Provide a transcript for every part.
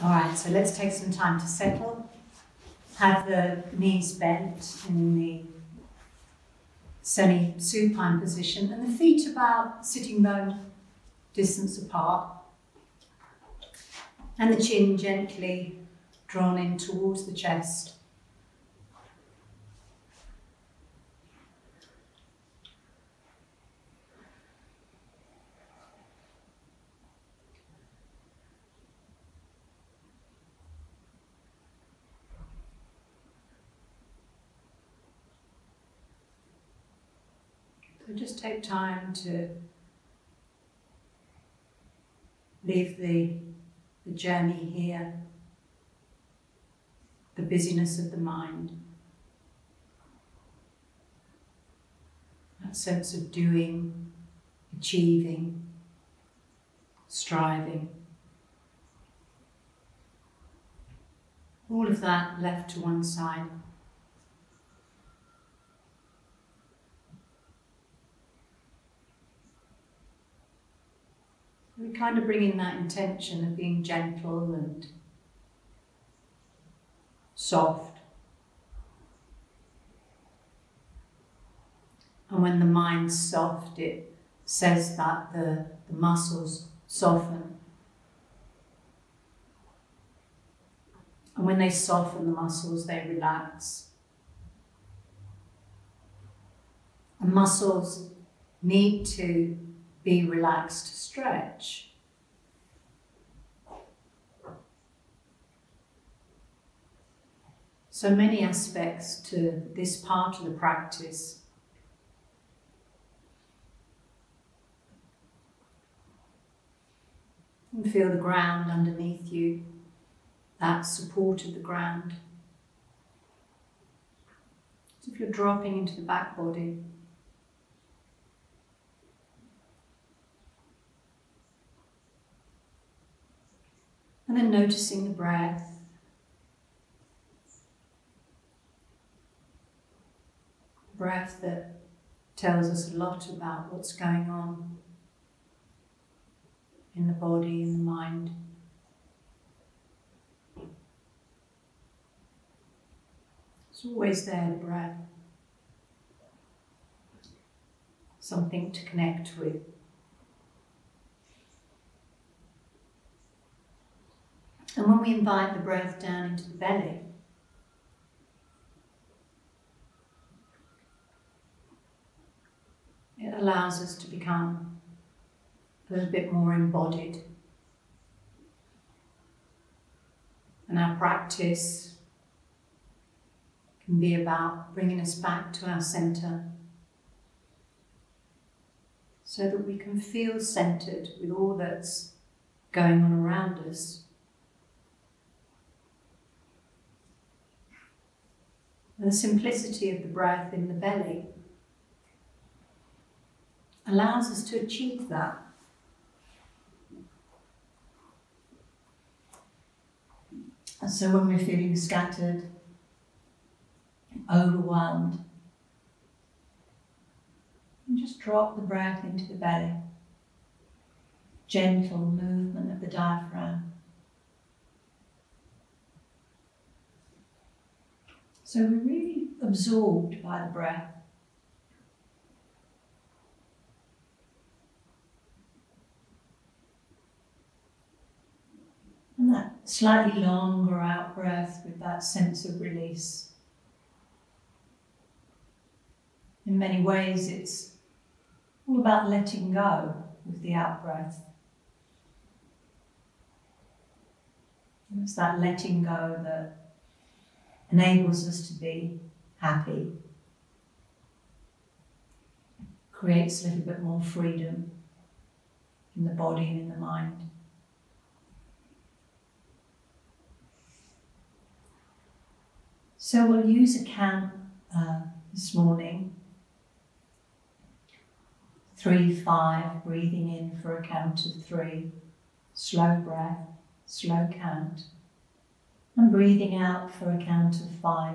All right, so let's take some time to settle. Have the knees bent in the semi-supine position and the feet about sitting bone distance apart. And the chin gently drawn in towards the chest. So just take time to leave the journey here, the busyness of the mind, that sense of doing, achieving, striving. All of that left to one side. We kind of bring in that intention of being gentle and soft. And when the mind's soft, it says that the muscles soften. And when they soften the muscles, they relax. And muscles need to be relaxed to stretch. So many aspects to this part of the practice. And feel the ground underneath you, that support of the ground. As if you're dropping into the back body. And then noticing the breath. Breath that tells us a lot about what's going on in the body, in the mind. It's always there, the breath. Something to connect with. And when we invite the breath down into the belly, it allows us to become a little bit more embodied. And our practice can be about bringing us back to our centre so that we can feel centred with all that's going on around us. And the simplicity of the breath in the belly allows us to achieve that. And so when we're feeling scattered, overwhelmed, just drop the breath into the belly. Gentle movement of the diaphragm. So we're really absorbed by the breath. And that slightly longer out breath with that sense of release. In many ways, it's all about letting go with the out breath. And it's that letting go that enables us to be happy, creates a little bit more freedom in the body and in the mind. So we'll use a count this morning. 3, 5, breathing in for a count of 3, slow breath, slow count. And breathing out for a count of 5.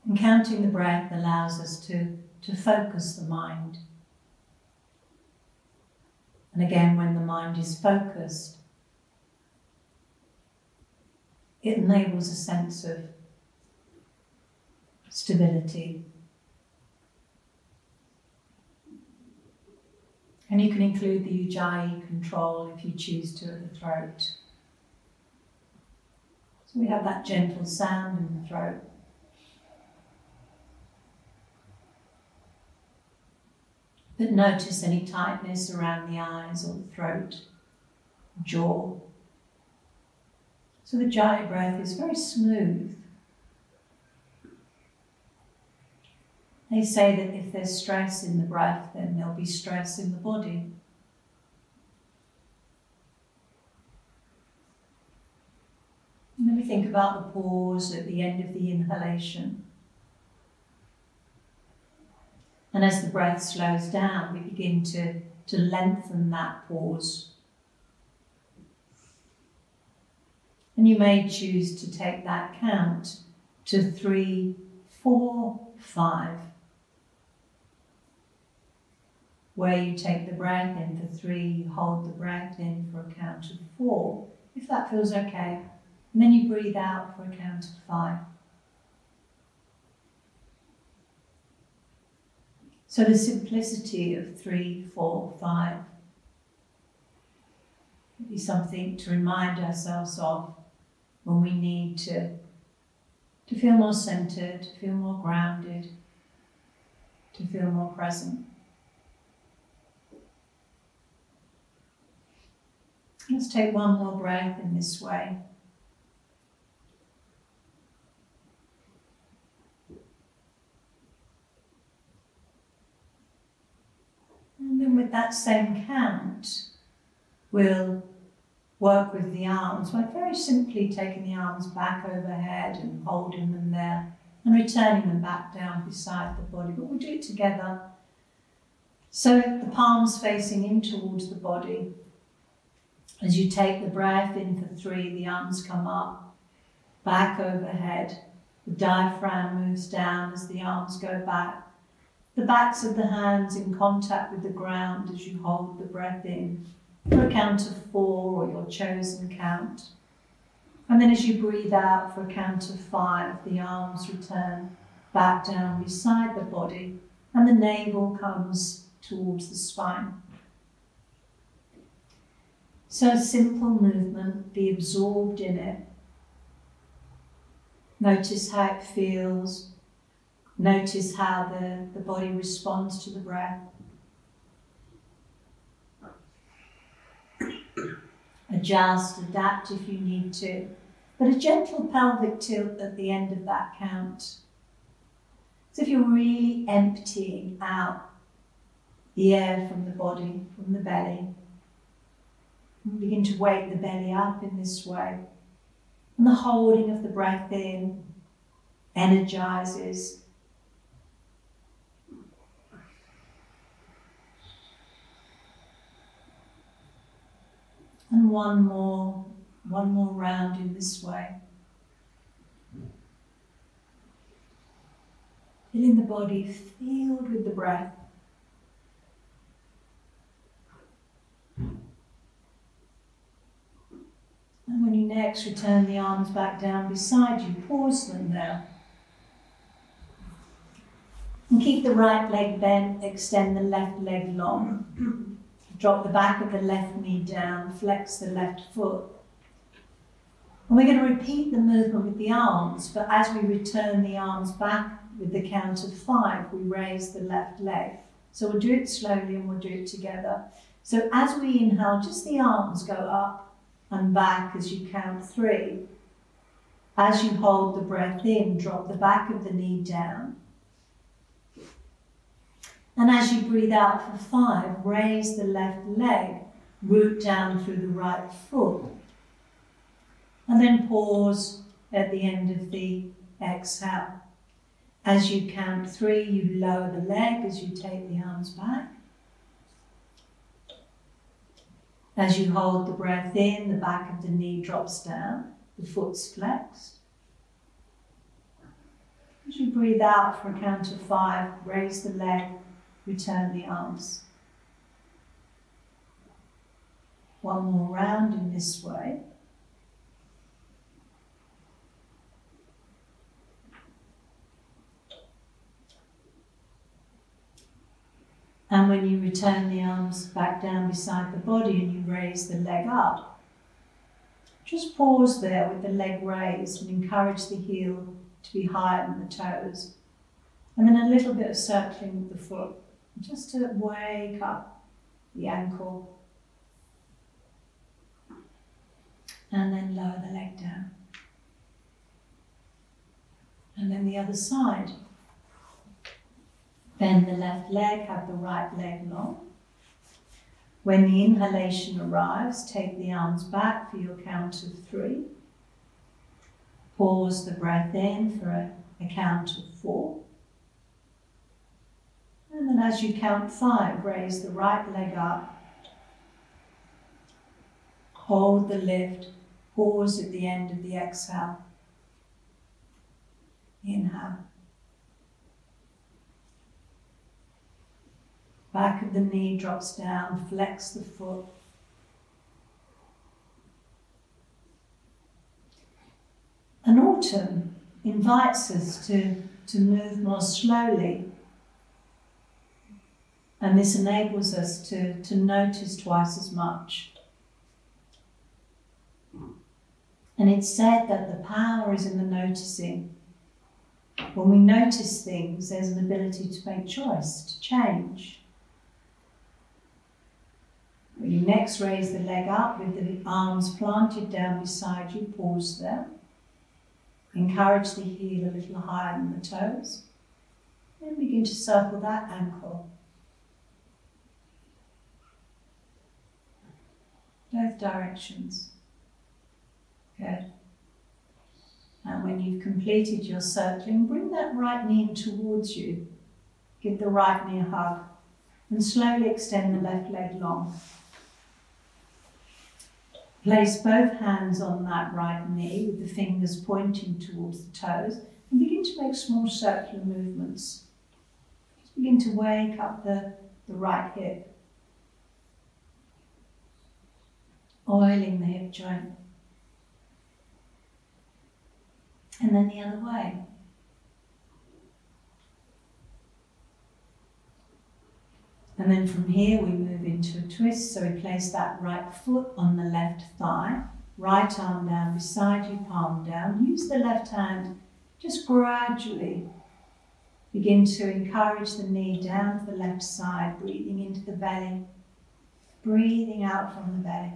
And counting the breath allows us to focus the mind And again, when the mind is focused, it enables a sense of stability. And you can include the Ujjayi control if you choose to at the throat. So we have that gentle sound in the throat. But notice any tightness around the eyes or the throat, jaw. So the Ujjayi breath is very smooth. They say that if there's stress in the breath, then there'll be stress in the body. And then we think about the pause at the end of the inhalation. And as the breath slows down, we begin to lengthen that pause. And you may choose to take that count to 3, 4, 5. Where you take the breath in for 3, you hold the breath in for a count of 4, if that feels okay. And then you breathe out for a count of 5. So the simplicity of 3, 4, 5 would be something to remind ourselves of when we need to feel more centered, to feel more grounded, to feel more present. Let's take one more breath in this way. And then with that same count, we'll work with the arms by very simply taking the arms back overhead and holding them there and returning them back down beside the body. But we'll do it together. So the palms facing in towards the body. As you take the breath in for 3, the arms come up, back overhead. The diaphragm moves down as the arms go back. The backs of the hands in contact with the ground as you hold the breath in for a count of 4 or your chosen count. And then as you breathe out for a count of 5, the arms return back down beside the body and the navel comes towards the spine. So a simple movement, be absorbed in it. Notice how it feels. Notice how the body responds to the breath. Adjust, adapt if you need to. But a gentle pelvic tilt at the end of that count. So if you're really emptying out the air from the body, from the belly, and begin to wake the belly up in this way. And the holding of the breath in energizes. And one more round in this way. Feeling the body filled with the breath. And when you next return the arms back down beside you, pause them there. And keep the right leg bent, extend the left leg long. Drop the back of the left knee down, flex the left foot. And we're going to repeat the movement with the arms, but as we return the arms back with the count of 5, we raise the left leg. So we'll do it slowly and we'll do it together. So as we inhale, just the arms go up and back as you count 3. As you hold the breath in, drop the back of the knee down. And as you breathe out for 5, raise the left leg, root down through the right foot. And then pause at the end of the exhale. As you count 3, you lower the leg as you take the arms back. As you hold the breath in, the back of the knee drops down, the foot's flexed. As you breathe out for a count of 5, raise the leg, return the arms. one more round in this way. And when you return the arms back down beside the body and you raise the leg up, just pause there with the leg raised and encourage the heel to be higher than the toes. And then a little bit of circling with the foot, just to wake up the ankle. And then lower the leg down. And then the other side. Bend the left leg, have the right leg long. When the inhalation arrives, take the arms back for your count of 3. Pause the breath in for a count of 4. And then as you count 5, raise the right leg up. Hold the lift. Pause at the end of the exhale. Inhale. Back of the knee drops down, flex the foot. And autumn invites us to move more slowly. And this enables us to notice twice as much. And it's said that the power is in the noticing. When we notice things, there's an ability to make choice, to change. When you next raise the leg up with the arms planted down beside you, pause there. Encourage the heel a little higher than the toes. Then begin to circle that ankle. Both directions. Good. And when you've completed your circling, bring that right knee in towards you. Give the right knee a hug. And slowly extend the left leg long. Place both hands on that right knee with the fingers pointing towards the toes and begin to make small circular movements. Just begin to wake up the right hip. Oiling the hip joint. And then the other way. And then from here we move into a twist, so we place that right foot on the left thigh, right arm down beside you, palm down. Use the left hand, just gradually begin to encourage the knee down to the left side, breathing into the belly, breathing out from the belly.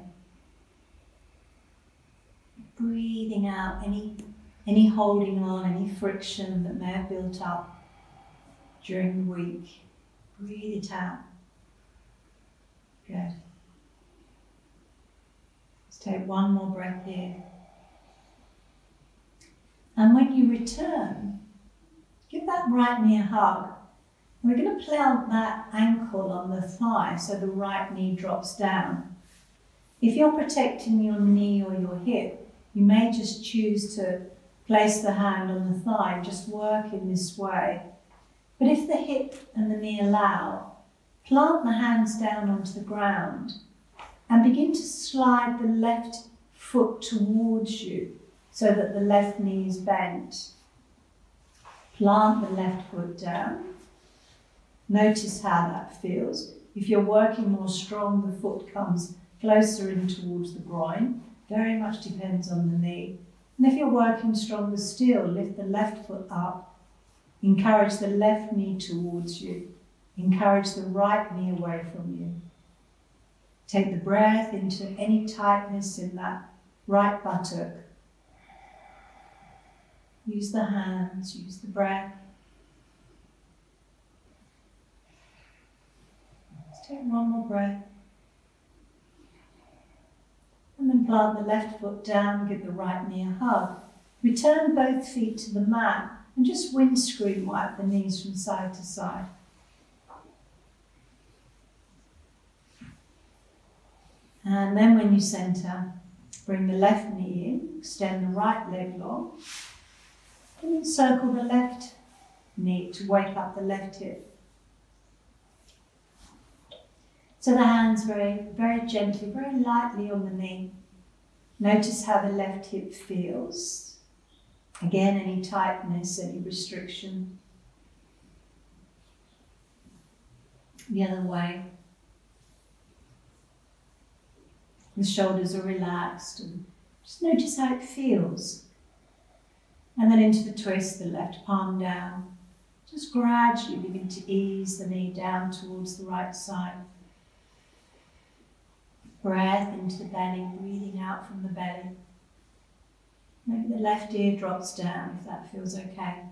Breathing out any holding on, any friction that may have built up during the week. Breathe it out. Good. Let's take one more breath here. And when you return, give that right knee a hug. We're going to plant that ankle on the thigh so the right knee drops down. If you're protecting your knee or your hip, you may just choose to place the hand on the thigh and just work in this way. But if the hip and the knee allow, plant the hands down onto the ground and begin to slide the left foot towards you so that the left knee is bent. Plant the left foot down. Notice how that feels. If you're working more strong, the foot comes closer in towards the groin. Very much depends on the knee. And if you're working stronger still, lift the left foot up. Encourage the left knee towards you. Encourage the right knee away from you. Take the breath into any tightness in that right buttock. Use the hands, use the breath. Let's take one more breath. And then plant the left foot down, give the right knee a hug. Return both feet to the mat and just windscreen wipe the knees from side to side. And then when you center, bring the left knee in, extend the right leg long, and then circle the left knee to wake up the left hip. So the hands very, very gently, very lightly on the knee. Notice how the left hip feels. Again, any tightness, any restriction. The other way. The shoulders are relaxed and just notice how it feels. And then into the twist, the left palm down. Just gradually begin to ease the knee down towards the right side. Breath into the belly, breathing out from the belly. Maybe the left ear drops down if that feels okay.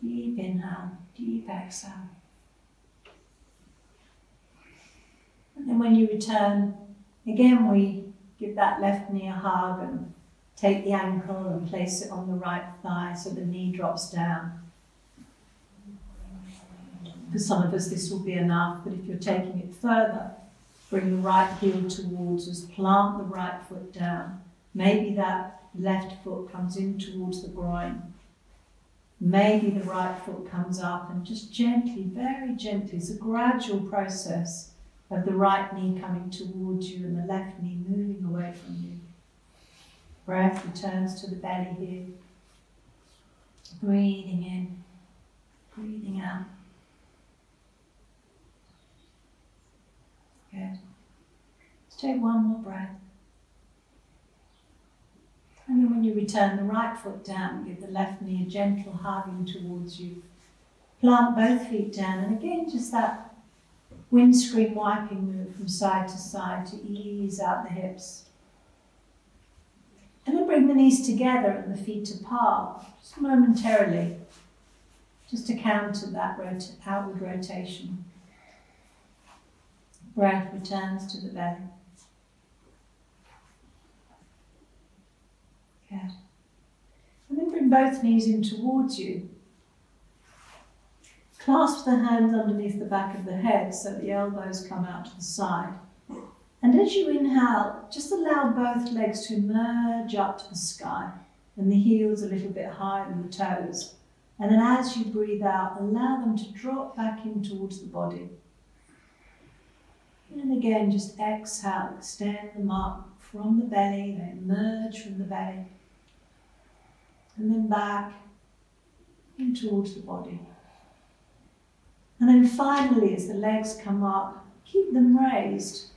Deep inhale, deep exhale. And then when you return, again we give that left knee a hug and take the ankle and place it on the right thigh so the knee drops down. For some of us this will be enough, but if you're taking it further, bring the right heel towards us, plant the right foot down. Maybe that left foot comes in towards the groin. Maybe the right foot comes up and just gently, very gently, it's a gradual process of the right knee coming towards you and the left knee moving away from you. Breath returns to the belly here. Breathing in, breathing out. Good. Let's take one more breath. And then when you return the right foot down, give the left knee a gentle hugging towards you. Plant both feet down, and again just that windscreen wiping move from side to side to ease out the hips. And then bring the knees together and the feet apart, just momentarily, just to counter that outward rotation. Breath returns to the belly. Good. And then bring both knees in towards you. Clasp the hands underneath the back of the head so the elbows come out to the side. And as you inhale, just allow both legs to emerge up to the sky and the heels a little bit higher than the toes. And then as you breathe out, allow them to drop back in towards the body. And again, just exhale, extend them up from the belly, they emerge from the belly. And then back in towards the body. And then finally, as the legs come up, keep them raised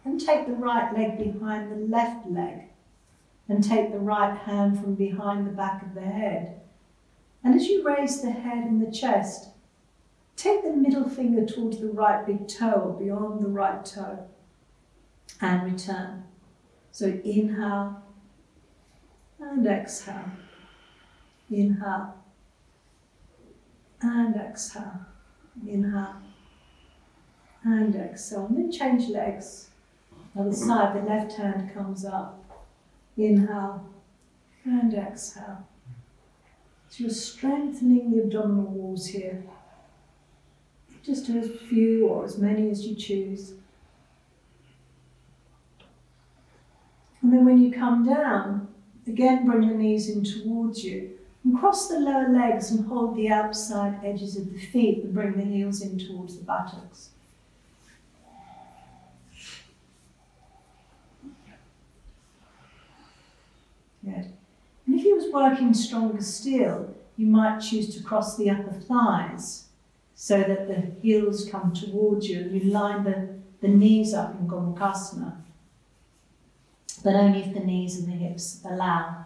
and take the right leg behind the left leg and take the right hand from behind the back of the head. And as you raise the head and the chest, take the middle finger towards the right big toe, beyond the right toe, and return. So inhale and exhale. Inhale and exhale. Inhale and exhale. And then change legs. Other side, the left hand comes up. Inhale and exhale. So you're strengthening the abdominal walls here. Just do as few or as many as you choose. And then when you come down, again bring the knees in towards you. And cross the lower legs and hold the outside edges of the feet and bring the heels in towards the buttocks. Good. And if you was working stronger still, you might choose to cross the upper thighs so that the heels come towards you and you line the knees up in Gomukhasana, but only if the knees and the hips allow.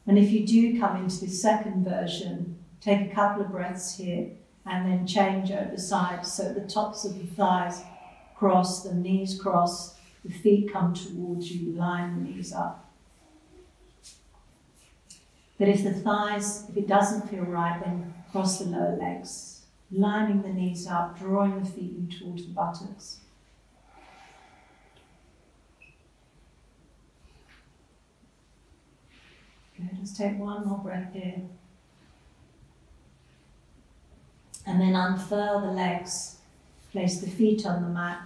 And if you do come into the second version, take a couple of breaths here and then change over sides so the tops of the thighs cross, the knees cross, the feet come towards you, line the knees up. But if if it doesn't feel right, then cross the lower legs, lining the knees up, drawing the feet in towards the buttocks. Good, let's take one more breath here. And then unfurl the legs, place the feet on the mat.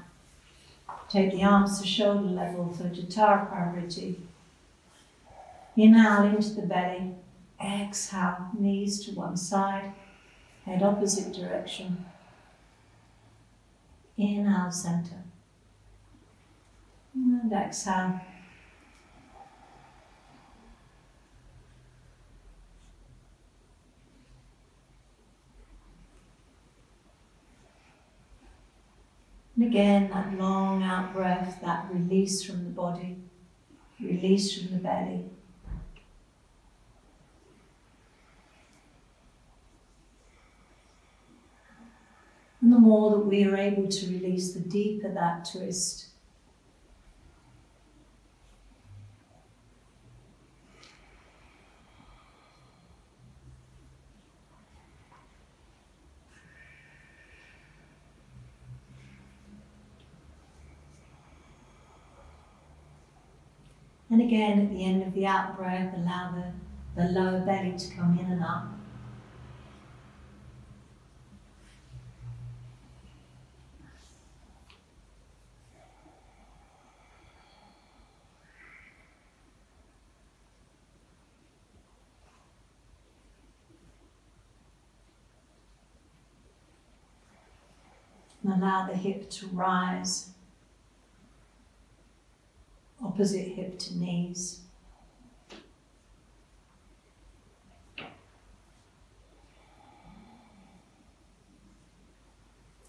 Take the arms to shoulder level for Jatara Parivriti. Inhale into the belly, exhale, knees to one side, head opposite direction. Inhale, center. And exhale. And again, that long out breath, that release from the body, release from the belly. And the more that we are able to release, the deeper that twist. And again, at the end of the out breath, allow the lower belly to come in and up. And allow the hip to rise. Opposite hip to knees.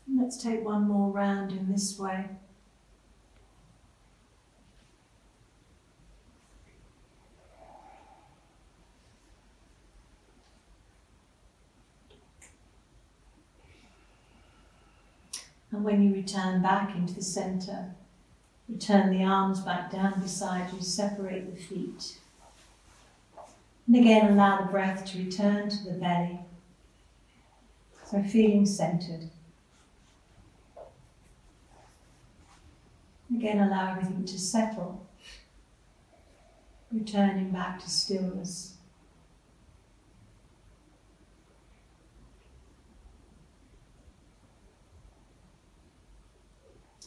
And let's take one more round in this way. And when you return back into the center, return the arms back down beside you, separate the feet. And again, allow the breath to return to the belly. So feeling centered. Again, allow everything to settle. Returning back to stillness.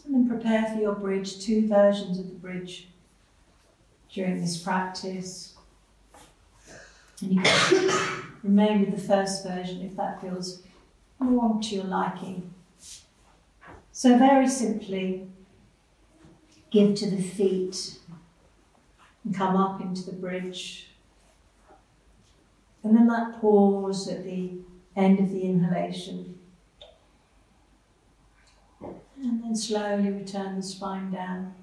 And then prepare for your bridge, 2 versions of the bridge during this practice. And you can remain with the first version if that feels more to your liking. So very simply, give to the feet and come up into the bridge. And then that pause at the end of the inhalation. And then slowly return the spine down.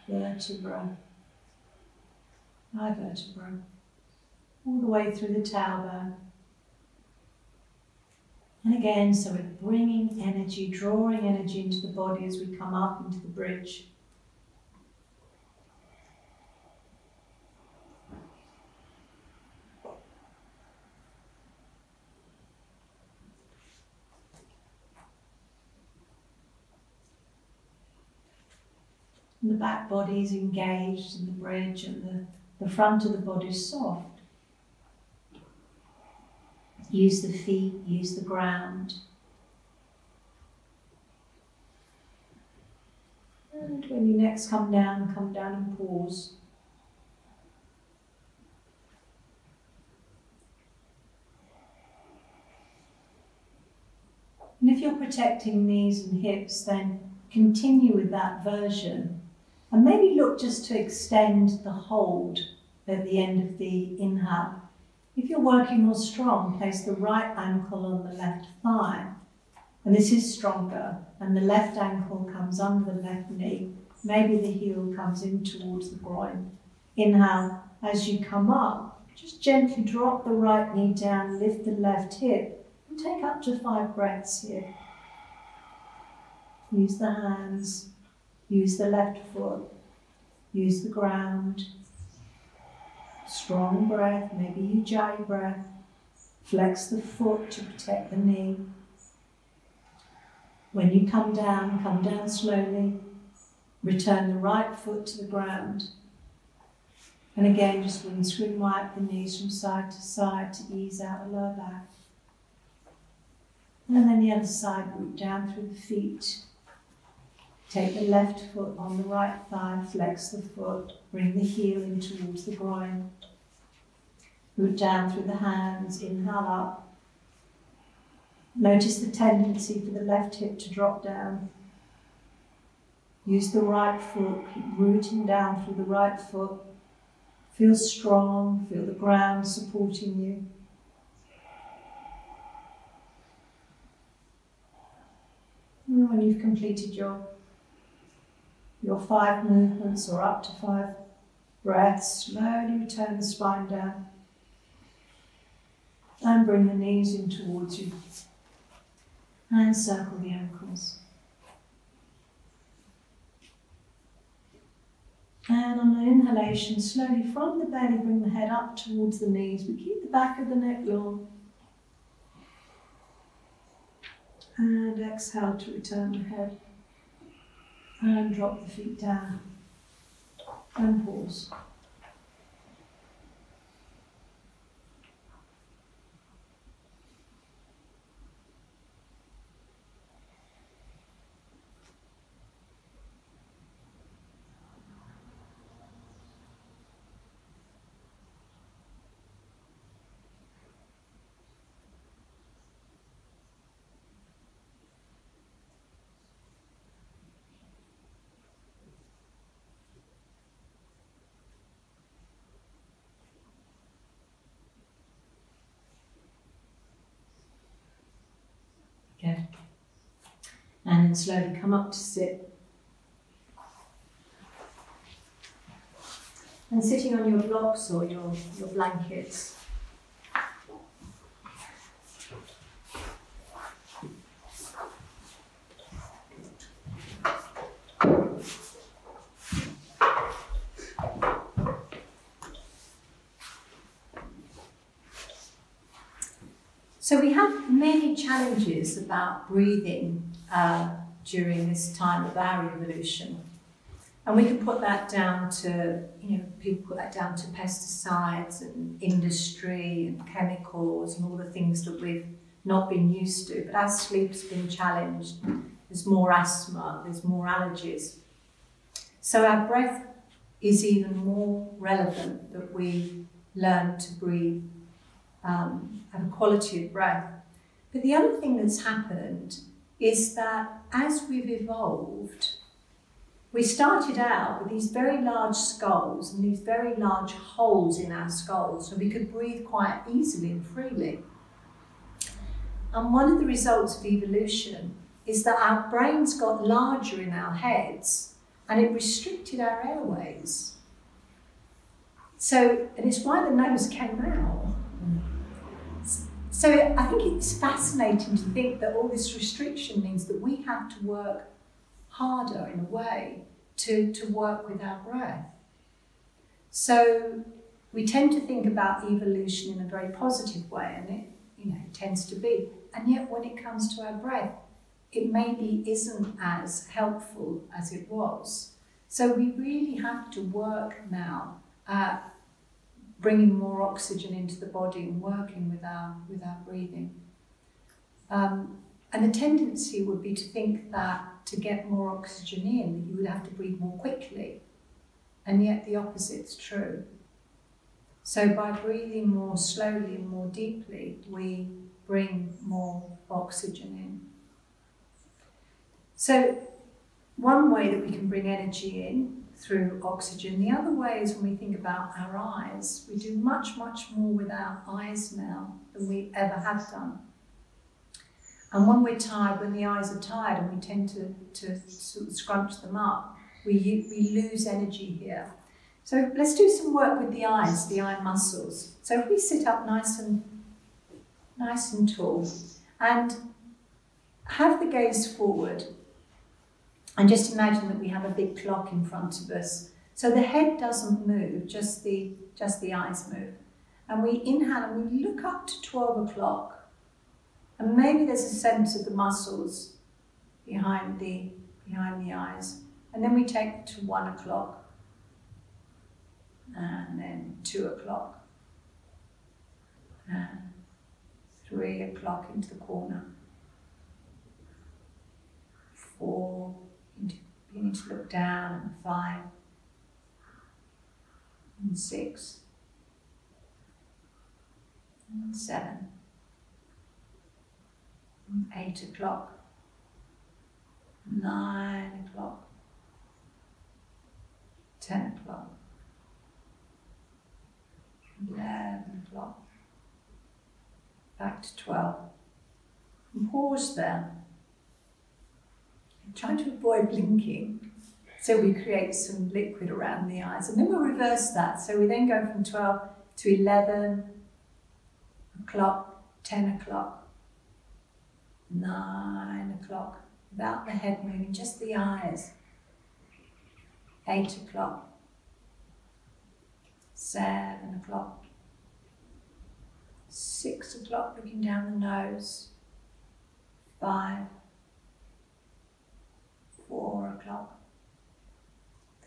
Vertebra, high vertebra, all the way through the tailbone. And again, so we're bringing energy, drawing energy into the body as we come up into the bridge. And the back body is engaged in the bridge and the front of the body is soft. Use the feet, use the ground. And when you next come down and pause. And if you're protecting knees and hips, then continue with that version. And maybe look just to extend the hold at the end of the inhale. If you're working more strong, place the right ankle on the left thigh. And this is stronger. And the left ankle comes under the left knee. Maybe the heel comes in towards the groin. Inhale. As you come up, just gently drop the right knee down, lift the left hip, and take up to 5 breaths here. Use the hands. Use the left foot, use the ground. Strong breath, maybe ujjayi breath. Flex the foot to protect the knee. When you come down slowly. Return the right foot to the ground. And again, just windscreen wipe the knees from side to side to ease out the lower back. And then the other side, root down through the feet. Take the left foot on the right thigh, flex the foot, bring the heel in towards the groin. Root down through the hands, inhale up. Notice the tendency for the left hip to drop down. Use the right foot, keep rooting down through the right foot. Feel strong, feel the ground supporting you. And when you've completed your 5 movements or up to 5 breaths, slowly return the spine down and bring the knees in towards you and circle the ankles. And on an inhalation, slowly from the belly, bring the head up towards the knees, but keep the back of the neck long. And exhale to return the head. And drop the feet down. And pause. Good. And then slowly come up to sit. And sitting on your blocks or your blankets. So we have many challenges about breathing during this time of our evolution. And we can put that down to, people put that down to pesticides and industry and chemicals and all the things that we've not been used to. But our sleep's been challenged. There's more asthma, there's more allergies. So our breath is even more relevant that we learn to breathe, have a quality of breath. But the other thing that's happened is that as we've evolved, we started out with these very large skulls and these very large holes in our skulls, so we could breathe quite easily and freely. And one of the results of evolution is that our brains got larger in our heads and it restricted our airways. So, and it's why the nose came out. So I think it's fascinating to think that all this restriction means that we have to work harder in a way to work with our breath. So we tend to think about evolution in a very positive way, and it tends to be. And yet when it comes to our breath, it maybe isn't as helpful as it was. So we really have to work now at bringing more oxygen into the body and working with our breathing. And the tendency would be to think that to get more oxygen in, that you would have to breathe more quickly. And yet the opposite's true. So by breathing more slowly and more deeply, we bring more oxygen in. So one way that we can bring energy in through oxygen. The other way is when we think about our eyes. We do much, much more with our eyes now than we ever have done. And when we're tired, when the eyes are tired and we tend to sort of scrunch them up, we lose energy here. So let's do some work with the eyes, the eye muscles. So if we sit up nice and tall and have the gaze forward, and just imagine that we have a big clock in front of us. So the head doesn't move, just the eyes move. And we inhale and we look up to 12 o'clock. And maybe there's a sense of the muscles behind the eyes. And then we take it to 1 o'clock. And then 2 o'clock. And 3 o'clock into the corner. 4. You need to look down, and 5, and 6, and 7, 8 o'clock, 9 o'clock, 10 o'clock, 11 o'clock, back to 12. And pause there. And try to avoid blinking, so we create some liquid around the eyes. And then we'll reverse that. So we then go from 12 to 11 o'clock, 10 o'clock, 9 o'clock, without the head moving, just the eyes. 8 o'clock, 7 o'clock, 6 o'clock, looking down the nose, 5, 4 o'clock,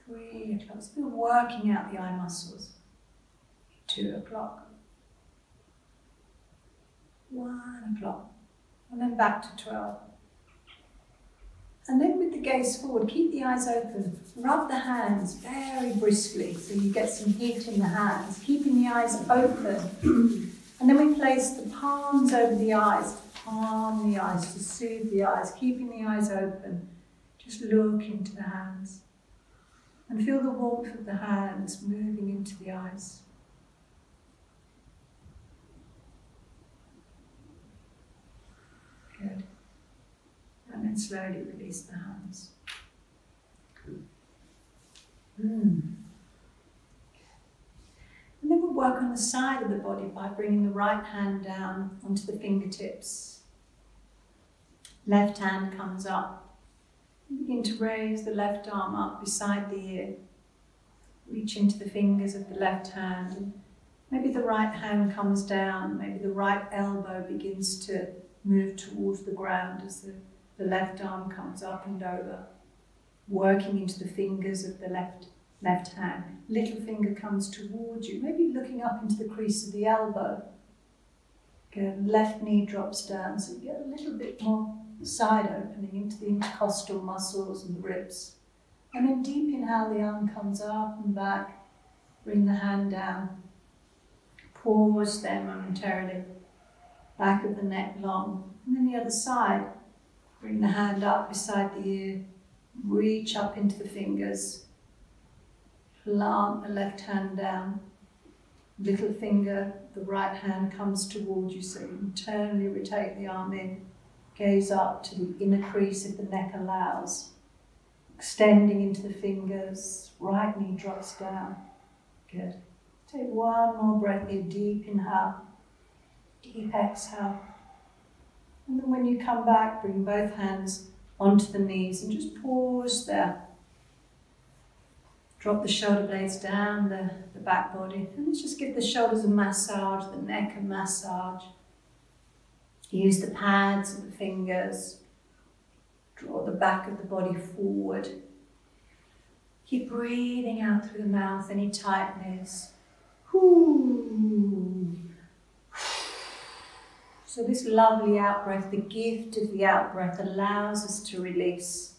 3 o'clock. So we're working out the eye muscles. 2 o'clock, 1 o'clock, and then back to 12. And then with the gaze forward, keep the eyes open. Rub the hands very briskly so you get some heat in the hands, keeping the eyes open. And then we place the palms over the eyes, to calm the eyes, to soothe the eyes, keeping the eyes open. Just look into the hands and feel the warmth of the hands moving into the eyes. Good. And then slowly release the hands. And then we'll work on the side of the body by bringing the right hand down onto the fingertips. Left hand comes up. Begin to raise the left arm up beside the ear. Reach into the fingers of the left hand. And maybe the right hand comes down. Maybe the right elbow begins to move towards the ground as the left arm comes up and over, working into the fingers of the left hand. Little finger comes towards you, maybe looking up into the crease of the elbow. Good. Left knee drops down, so you get a little bit more side opening into the intercostal muscles and the ribs. And then deep inhale, the arm comes up and back. Bring the hand down. Pause there momentarily. Back of the neck long. And then the other side. Bring the hand up beside the ear. Reach up into the fingers. Plant the left hand down. Little finger, the right hand comes towards you, so you internally rotate the arm in. Gaze up to the inner crease if the neck allows. Extending into the fingers. Right knee drops down. Good. Take one more breath here. Deep inhale. Deep exhale. And then when you come back, bring both hands onto the knees and just pause there. Drop the shoulder blades down the back body. And let's just give the shoulders a massage, the neck a massage. Use the pads of the fingers. Draw the back of the body forward. Keep breathing out through the mouth, any tightness. So this lovely out-breath, the gift of the out-breath, allows us to release.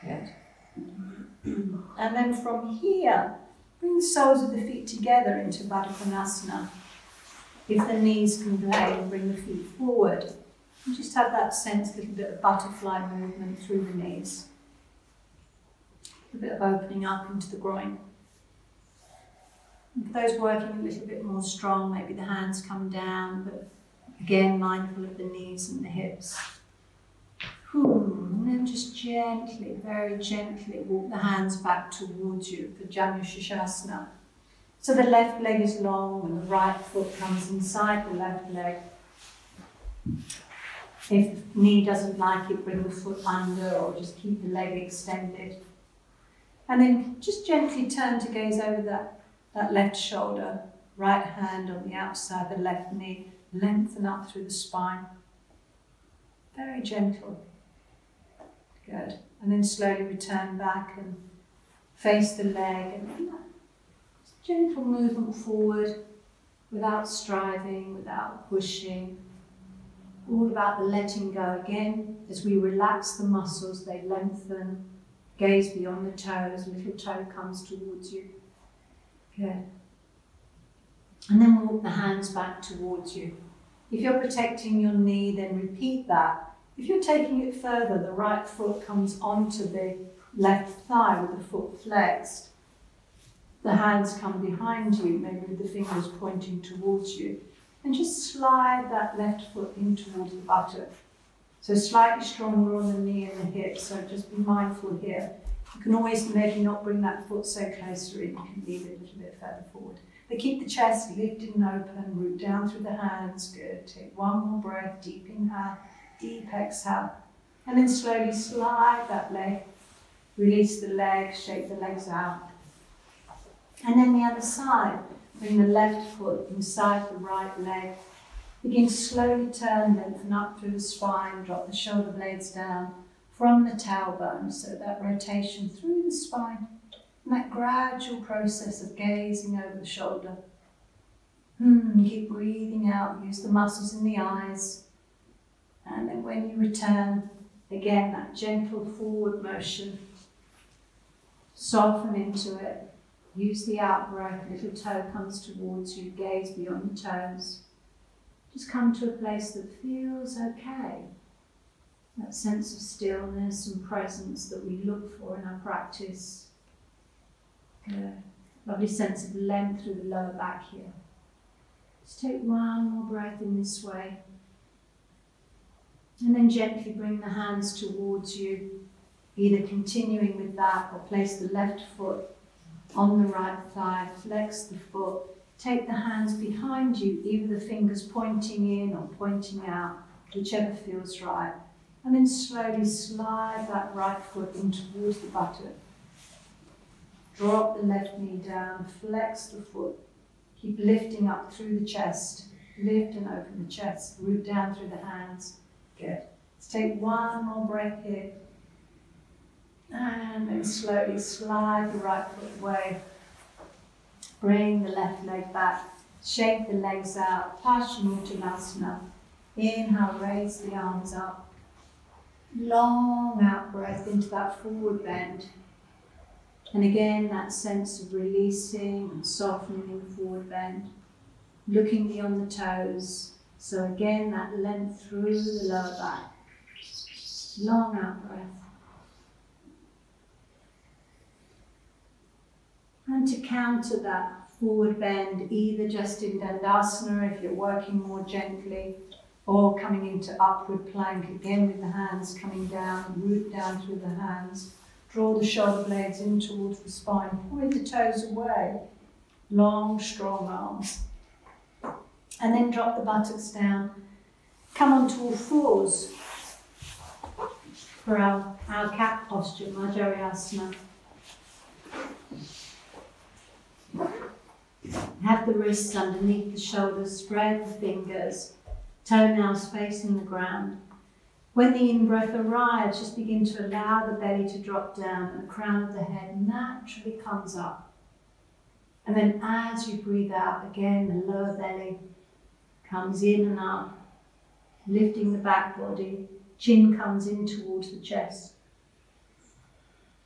Good. And then from here, bring the soles of the feet together into Baddha Konasana. If the knees can play, bring the feet forward. And just have that sense, a little bit of butterfly movement through the knees. A bit of opening up into the groin. And for those working a little bit more strong, maybe the hands come down, but again, mindful of the knees and the hips. And then just gently, very gently walk the hands back towards you for Janu Shirshasana. So the left leg is long and the right foot comes inside the left leg. If the knee doesn't like it, bring the foot under or just keep the leg extended. And then just gently turn to gaze over that left shoulder, right hand on the outside, the left knee. Lengthen up through the spine. Very gentle. Good. And then slowly return back and face the leg. And gentle movement forward without striving, without pushing. All about the letting go. Again, as we relax the muscles, they lengthen. Gaze beyond the toes. Little toe comes towards you. Good. And then walk the hands back towards you. If you're protecting your knee, then repeat that If you're taking it further, the right foot comes onto the left thigh with the foot flexed. The hands come behind you, maybe with the fingers pointing towards you. And just slide that left foot in towards the buttock. So slightly stronger on the knee and the hip, so just be mindful here. You can always maybe not bring that foot so closer in, you can leave it a little bit further forward. But keep the chest lifted and open, root down through the hands, good. Take one more breath, deep inhale, deep exhale. And then slowly slide that leg, release the leg, shake the legs out. And then the other side, bring the left foot inside the right leg. Begin to slowly turn, lengthen up through the spine, drop the shoulder blades down from the tailbone, so that rotation through the spine, and that gradual process of gazing over the shoulder. Keep breathing out, use the muscles in the eyes, and then when you return, again that gentle forward motion, soften into it. Use the out breath, little toe comes towards you, gaze beyond the toes. Just come to a place that feels okay. That sense of stillness and presence that we look for in our practice. Good. Lovely sense of length through the lower back here. Just take one more breath in this way. And then gently bring the hands towards you, either continuing with that or place the left foot on the right thigh, flex the foot, take the hands behind you, either the fingers pointing in or pointing out, whichever feels right. And then slowly slide that right foot in towards the buttock. Drop the left knee down, flex the foot. Keep lifting up through the chest. Lift and open the chest, root down through the hands. Good. Let's take one more breath here. And then slowly slide the right foot away. Bring the left leg back. Shake the legs out. Paschimottanasana. Inhale, raise the arms up. Long out breath into that forward bend. And again, that sense of releasing and softening in the forward bend. Looking beyond the toes. So again, that length through the lower back. Long out breath. And to counter that forward bend, either just in Dandasana if you're working more gently, or coming into upward plank again with the hands coming down, root down through the hands. Draw the shoulder blades in towards the spine, point the toes away. Long, strong arms. And then drop the buttocks down. Come onto all fours for our cat posture, Marjariyasana. Have the wrists underneath the shoulders, spread the fingers, toenails facing the ground. When the in-breath arrives, just begin to allow the belly to drop down and the crown of the head naturally comes up. And then as you breathe out, again the lower belly comes in and up, lifting the back body, chin comes in towards the chest.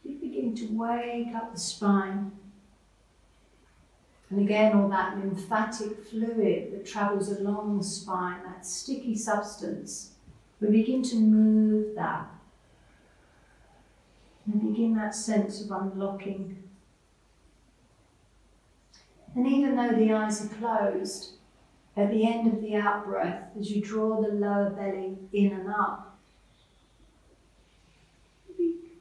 You begin to wake up the spine. And again, all that lymphatic fluid that travels along the spine, that sticky substance, we begin to move that. And begin that sense of unlocking. And even though the eyes are closed, at the end of the out-breath, as you draw the lower belly in and up,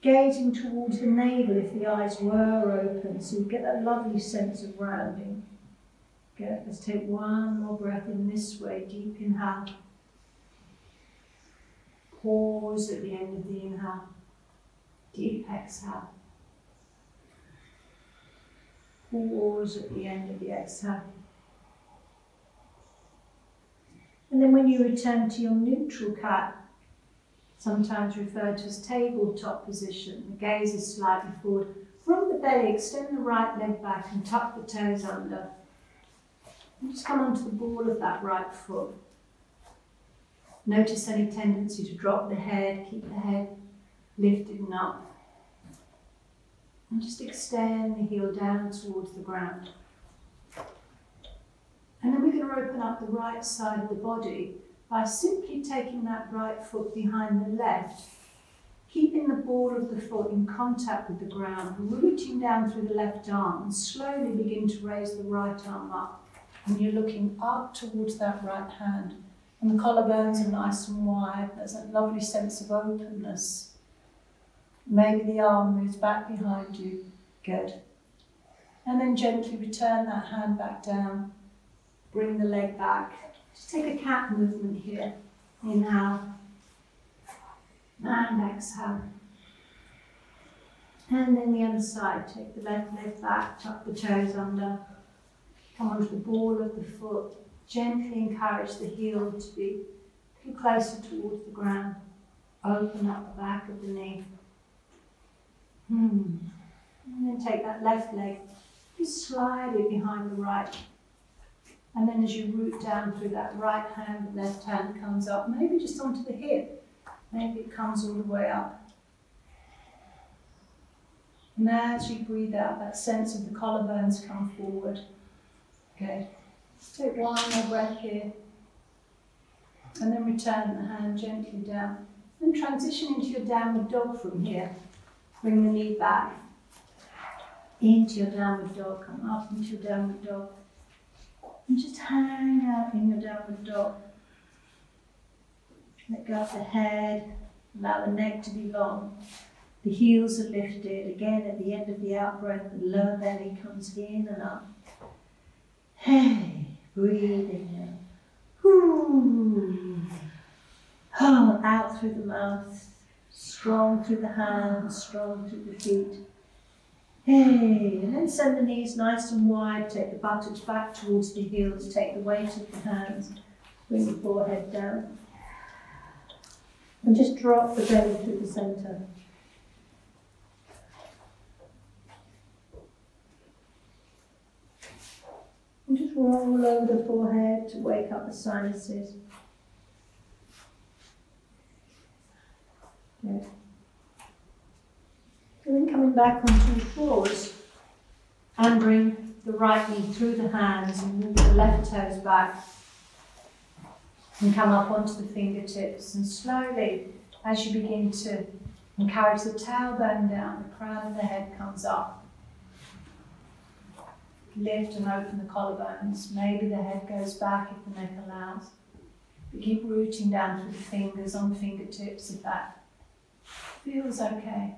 gazing towards the navel if the eyes were open, so you get that lovely sense of rounding. Good. Let's take one more breath in this way. Deep inhale. Pause at the end of the inhale. Deep exhale. Pause at the end of the exhale. And then when you return to your neutral cat, sometimes referred to as tabletop position, the gaze is slightly forward. From the belly, extend the right leg back and tuck the toes under. And just come onto the ball of that right foot. Notice any tendency to drop the head, keep the head lifted and up. And just extend the heel down towards the ground. And then we're going to open up the right side of the body by simply taking that right foot behind the left, keeping the ball of the foot in contact with the ground, rooting down through the left arm, and slowly begin to raise the right arm up. And you're looking up towards that right hand. And the collarbones are nice and wide. There's a lovely sense of openness. Maybe the arm moves back behind you. Good. And then gently return that hand back down. Bring the leg back. Just take a cat movement here. Inhale. And exhale. And then the other side. Take the left leg back. Tuck the toes under. Come onto the ball of the foot. Gently encourage the heel to be a little closer towards the ground. Open up the back of the knee. And then take that left leg, just slide it behind the right. And then as you root down through that right hand, the left hand comes up, maybe just onto the hip. Maybe it comes all the way up. And as you breathe out, that sense of the collarbones come forward. Good. Take one more breath here. And then return the hand gently down. Then transition into your downward dog from here. Bring the knee back. Into your downward dog. Come up into your downward dog. And just hang out in your downward dog. Let go of the head. Allow the neck to be long. The heels are lifted. Again, at the end of the out-breath, the lower belly comes in and up. Hey, breathing in. Oh, out through the mouth. Strong through the hands, strong through the feet. Hey, and then send the knees nice and wide. Take the buttocks back towards the heels. Take the weight of the hands. Bring the forehead down. And just drop the belly through the centre. And just roll over the forehead to wake up the sinuses. Good. And then coming back onto the floors and bring the right knee through the hands and move the left toes back and come up onto the fingertips, and slowly as you begin to encourage the tailbone down, the crown of the head comes up. Lift and open the collarbones. Maybe the head goes back if the neck allows. But keep rooting down through the fingers on the fingertips if that feels okay.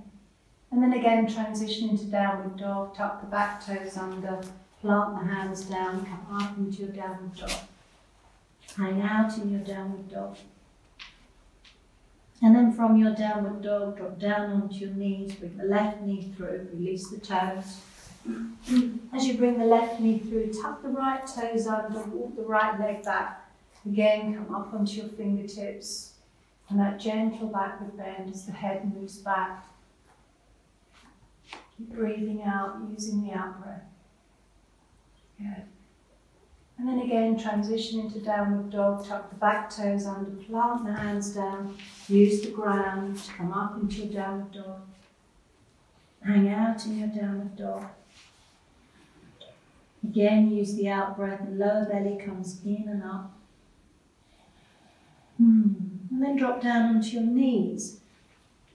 And then again, transition into downward dog. Tuck the back toes under. Plant the hands down. Come up into your downward dog. Hang out in your downward dog. And then from your downward dog, drop down onto your knees. Bring the left knee through. Release the toes. As you bring the left knee through, tuck the right toes under. Walk the right leg back. Again, come up onto your fingertips. And that gentle backward bend as the head moves back. Keep breathing out, using the out-breath. Good. And then again, transition into downward dog. Tuck the back toes under, plant the hands down. Use the ground to come up into your downward dog. Hang out in your downward dog. Again, use the out-breath. The lower belly comes in and up. And then drop down onto your knees.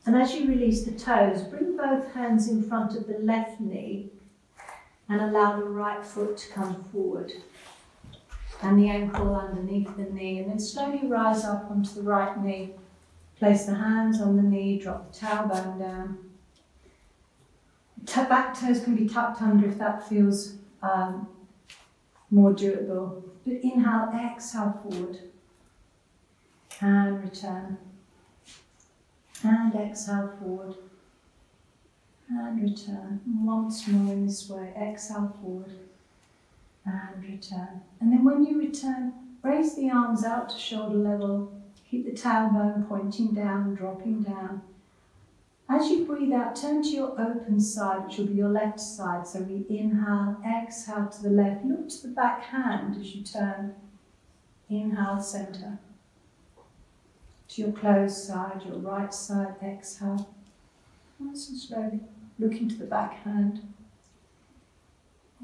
And as you release the toes, bring both hands in front of the left knee and allow the right foot to come forward and the ankle underneath the knee, and then slowly rise up onto the right knee. Place the hands on the knee, drop the tailbone down. Back toes can be tucked under if that feels more doable. But inhale, exhale forward. And return. And exhale forward. And return. And once more in this way. Exhale forward. And return. And then when you return, raise the arms out to shoulder level. Keep the tailbone pointing down, dropping down. As you breathe out, turn to your open side, which will be your left side. So we inhale, exhale to the left. Look to the back hand as you turn. Inhale, center. To your closed side, your right side, exhale. Nice and slowly, looking to the back hand.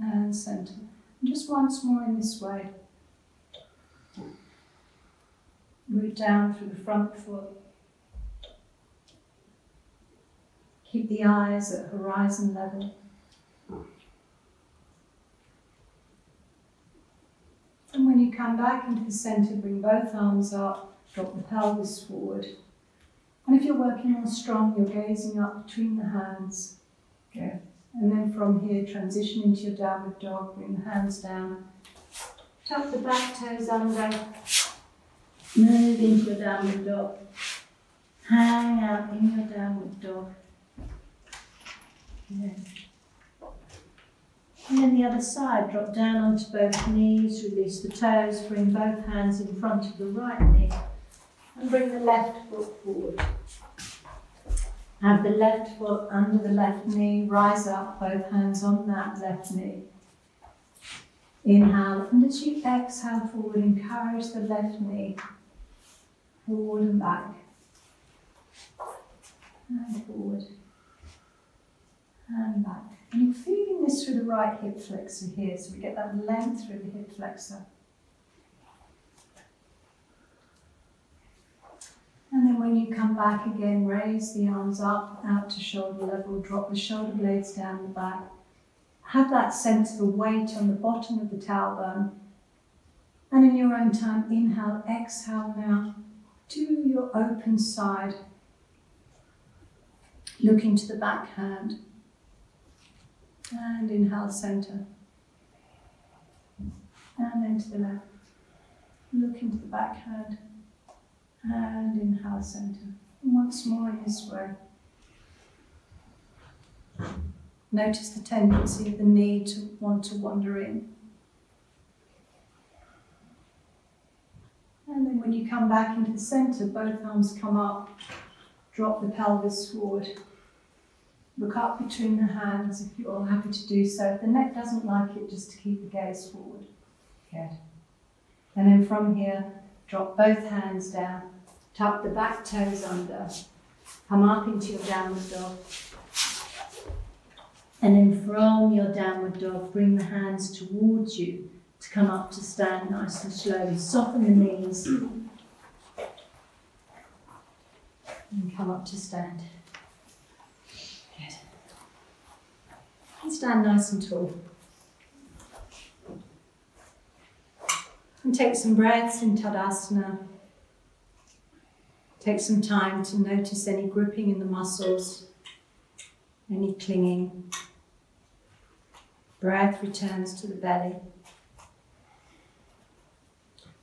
And center. And just once more in this way. Root down through the front foot. Keep the eyes at horizon level. And when you come back into the centre, bring both arms up, drop the pelvis forward. And if you're working on strong, you're gazing up between the hands. Good. And then from here, transition into your downward dog, bring the hands down. Tuck the back toes under. Move into your downward dog. Hang out in your downward dog. Good. And then the other side, drop down onto both knees, release the toes, bring both hands in front of the right knee, and bring the left foot forward. Have the left foot under the left knee, rise up, both hands on that left knee. Inhale, and as you exhale forward, encourage the left knee forward and back, and forward, and back. And you're feeling this through the right hip flexor here, so we get that length through the hip flexor. And then when you come back again, raise the arms up, out to shoulder level, drop the shoulder blades down the back. Have that sense of a weight on the bottom of the tailbone. And in your own time, inhale, exhale now to your open side. Looking to the back hand. And inhale, center. And then to the left. Looking to the back hand. And inhale, center. And once more in this way. Notice the tendency of the knee to want to wander in. And then when you come back into the center, both arms come up. Drop the pelvis forward. Look up between the hands if you're happy to do so. If the neck doesn't like it, just to keep the gaze forward. Good. And then from here, drop both hands down. Tuck the back toes under. Come up into your downward dog. And then from your downward dog, bring the hands towards you to come up to stand nice and slowly. Soften the knees. And come up to stand. Good. And stand nice and tall. And take some breaths in Tadasana. Take some time to notice any gripping in the muscles, any clinging. Breath returns to the belly.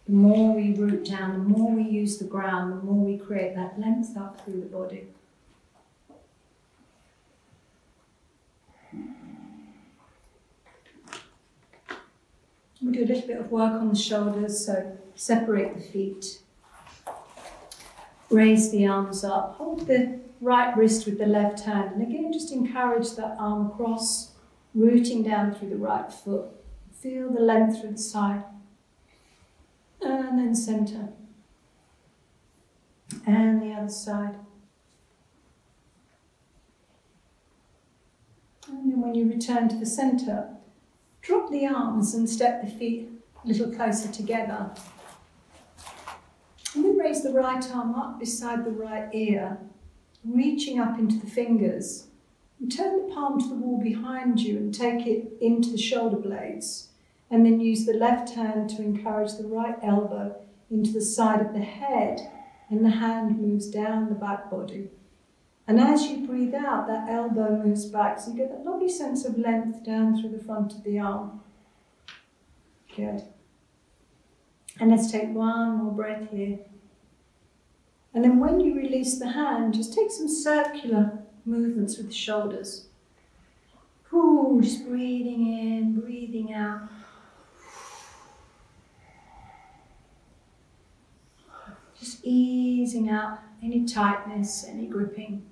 The more we root down, the more we use the ground, the more we create that length up through the body. We do a little bit of work on the shoulders, so separate the feet. Raise the arms up, hold the right wrist with the left hand, and again just encourage that arm across, rooting down through the right foot. Feel the length through the side. And then center. And the other side. And then when you return to the center, drop the arms and step the feet a little closer together. And then raise the right arm up beside the right ear, reaching up into the fingers. And turn the palm to the wall behind you and take it into the shoulder blades. And then use the left hand to encourage the right elbow into the side of the head. And the hand moves down the back body. And as you breathe out, that elbow moves back. So you get that lovely sense of length down through the front of the arm. Good. And let's take one more breath here. And then when you release the hand, just take some circular movements with the shoulders. Ooh, just breathing in, breathing out. Just easing out any tightness, any gripping.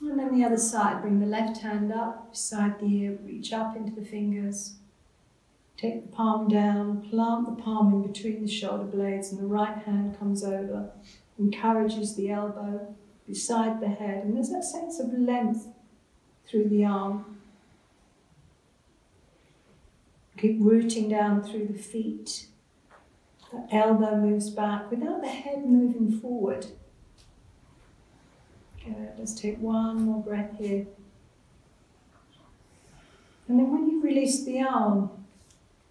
And then the other side, bring the left hand up beside the ear, reach up into the fingers. Take the palm down, plant the palm in between the shoulder blades, and the right hand comes over, encourages the elbow beside the head, and there's that sense of length through the arm. Keep rooting down through the feet. The elbow moves back without the head moving forward. Good. Let's take one more breath here. And then when you release the arm,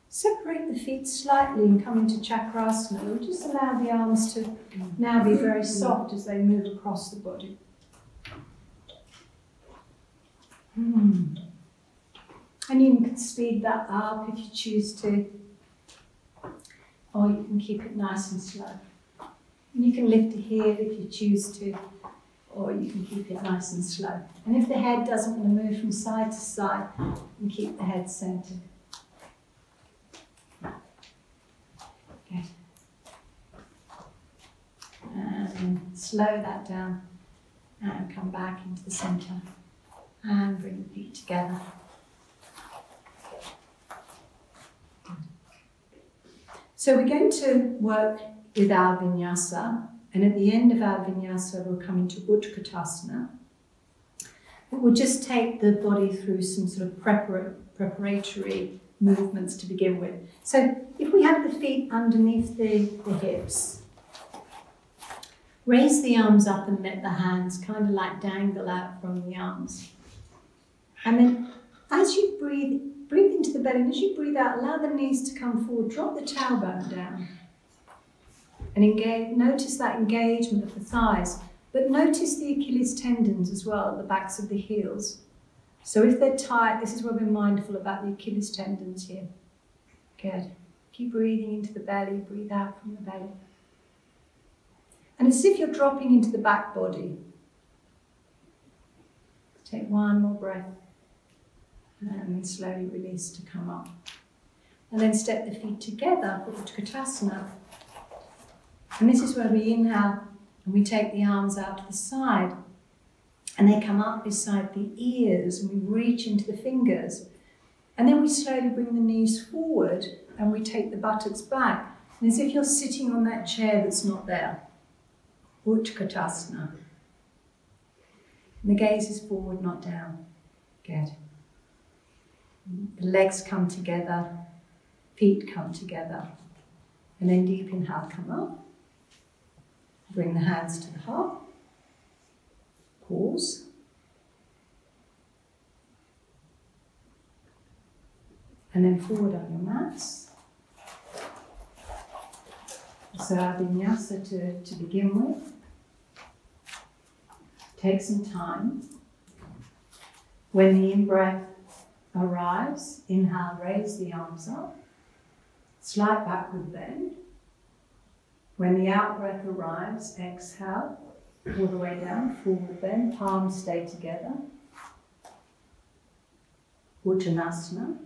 separate the feet slightly and come into Chakrasana. We'll just allow the arms to now be very soft as they move across the body. And you can speed that up if you choose to, or you can keep it nice and slow. And you can lift the heel if you choose to, or you can keep it nice and slow. And if the head doesn't want to move from side to side, you can keep the head centered. Good. And slow that down and come back into the center and bring the feet together. So we're going to work with our vinyasa, and at the end of our vinyasa we'll come into Utkatasana. But we'll just take the body through some sort of preparatory movements to begin with. So if we have the feet underneath the hips, raise the arms up and let the hands kind of like dangle out from the arms. And then as you breathe into the belly, and as you breathe out, allow the knees to come forward, drop the tailbone down. And engage, notice that engagement of the thighs, but notice the Achilles tendons as well at the backs of the heels. So if they're tight, this is where we're mindful about the Achilles tendons here. Good. Keep breathing into the belly, breathe out from the belly. And as if you're dropping into the back body. Take one more breath. And then slowly release to come up. And then step the feet together for Utkatasana. And this is where we inhale and we take the arms out to the side. And they come up beside the ears and we reach into the fingers. And then we slowly bring the knees forward and we take the buttocks back. And as if you're sitting on that chair that's not there. Utkatasana. And the gaze is forward, not down. Good. The legs come together, feet come together. And then deep inhale, come up. Bring the hands to the heart. Pause. And then forward on your mats. So our vinyasa to begin with. Take some time. When the in-breath arrives, inhale, raise the arms up. Slight backward bend. When the out-breath arrives, exhale, all the way down, forward bend, palms stay together. Uttanasana.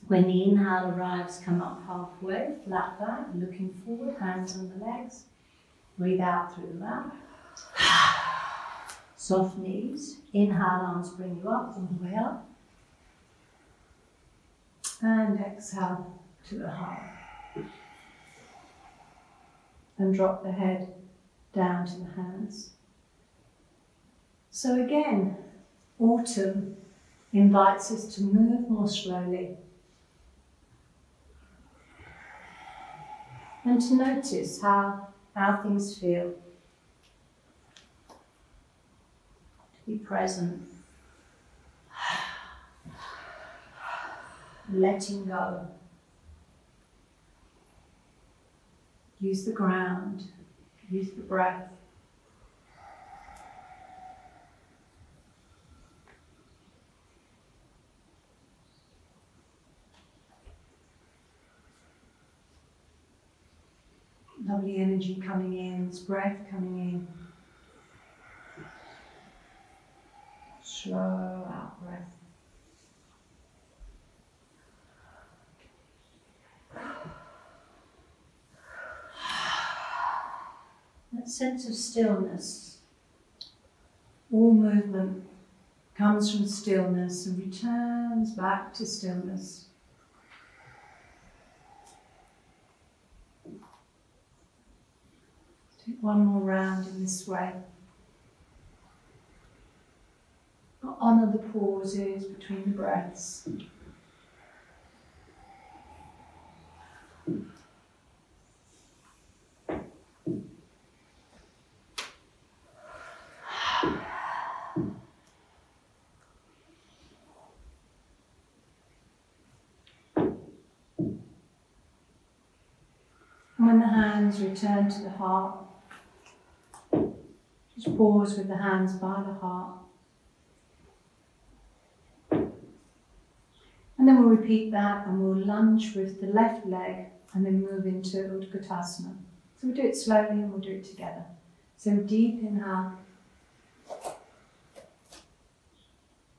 When the inhale arrives, come up halfway, flat back, looking forward, hands on the legs. Breathe out through the mouth. Soft knees. Inhale, arms bring you up, all the way up. And exhale to the heart. And drop the head down to the hands. So again, autumn invites us to move more slowly. And to notice how things feel. To be present. Letting go. Use the ground, use the breath. Lovely energy coming in, this breath coming in. Slow out breath. That sense of stillness. All movement comes from stillness and returns back to stillness. Take one more round in this way. Honour the pauses between the breaths. when the hands return to the heart, just pause with the hands by the heart. And then we'll repeat that and we'll lunge with the left leg and then move into Utkatasana. So we'll do it slowly and we'll do it together. So deep inhale.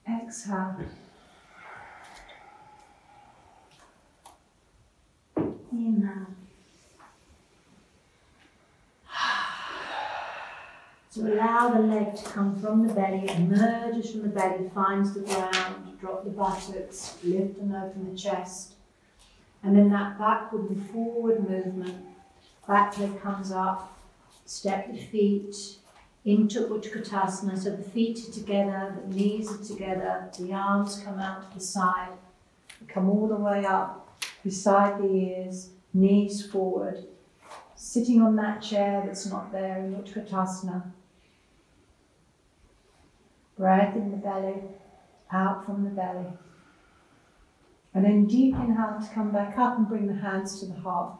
Exhale. Inhale. So allow the leg to come from the belly, emerges from the belly, finds the ground, drop the buttocks, lift and open the chest. And then that backward and forward movement, back leg comes up, step the feet into Utkatasana. So the feet are together, the knees are together, the arms come out to the side, come all the way up, beside the ears, knees forward. Sitting on that chair that's not there in Utkatasana. Breath in the belly, out from the belly. And then deep inhale to come back up and bring the hands to the heart.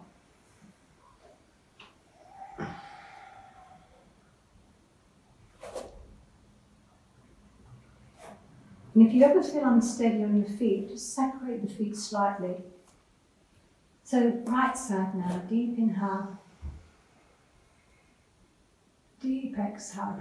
And if you ever feel unsteady on your feet, just separate the feet slightly. So right side now, deep inhale, deep exhale.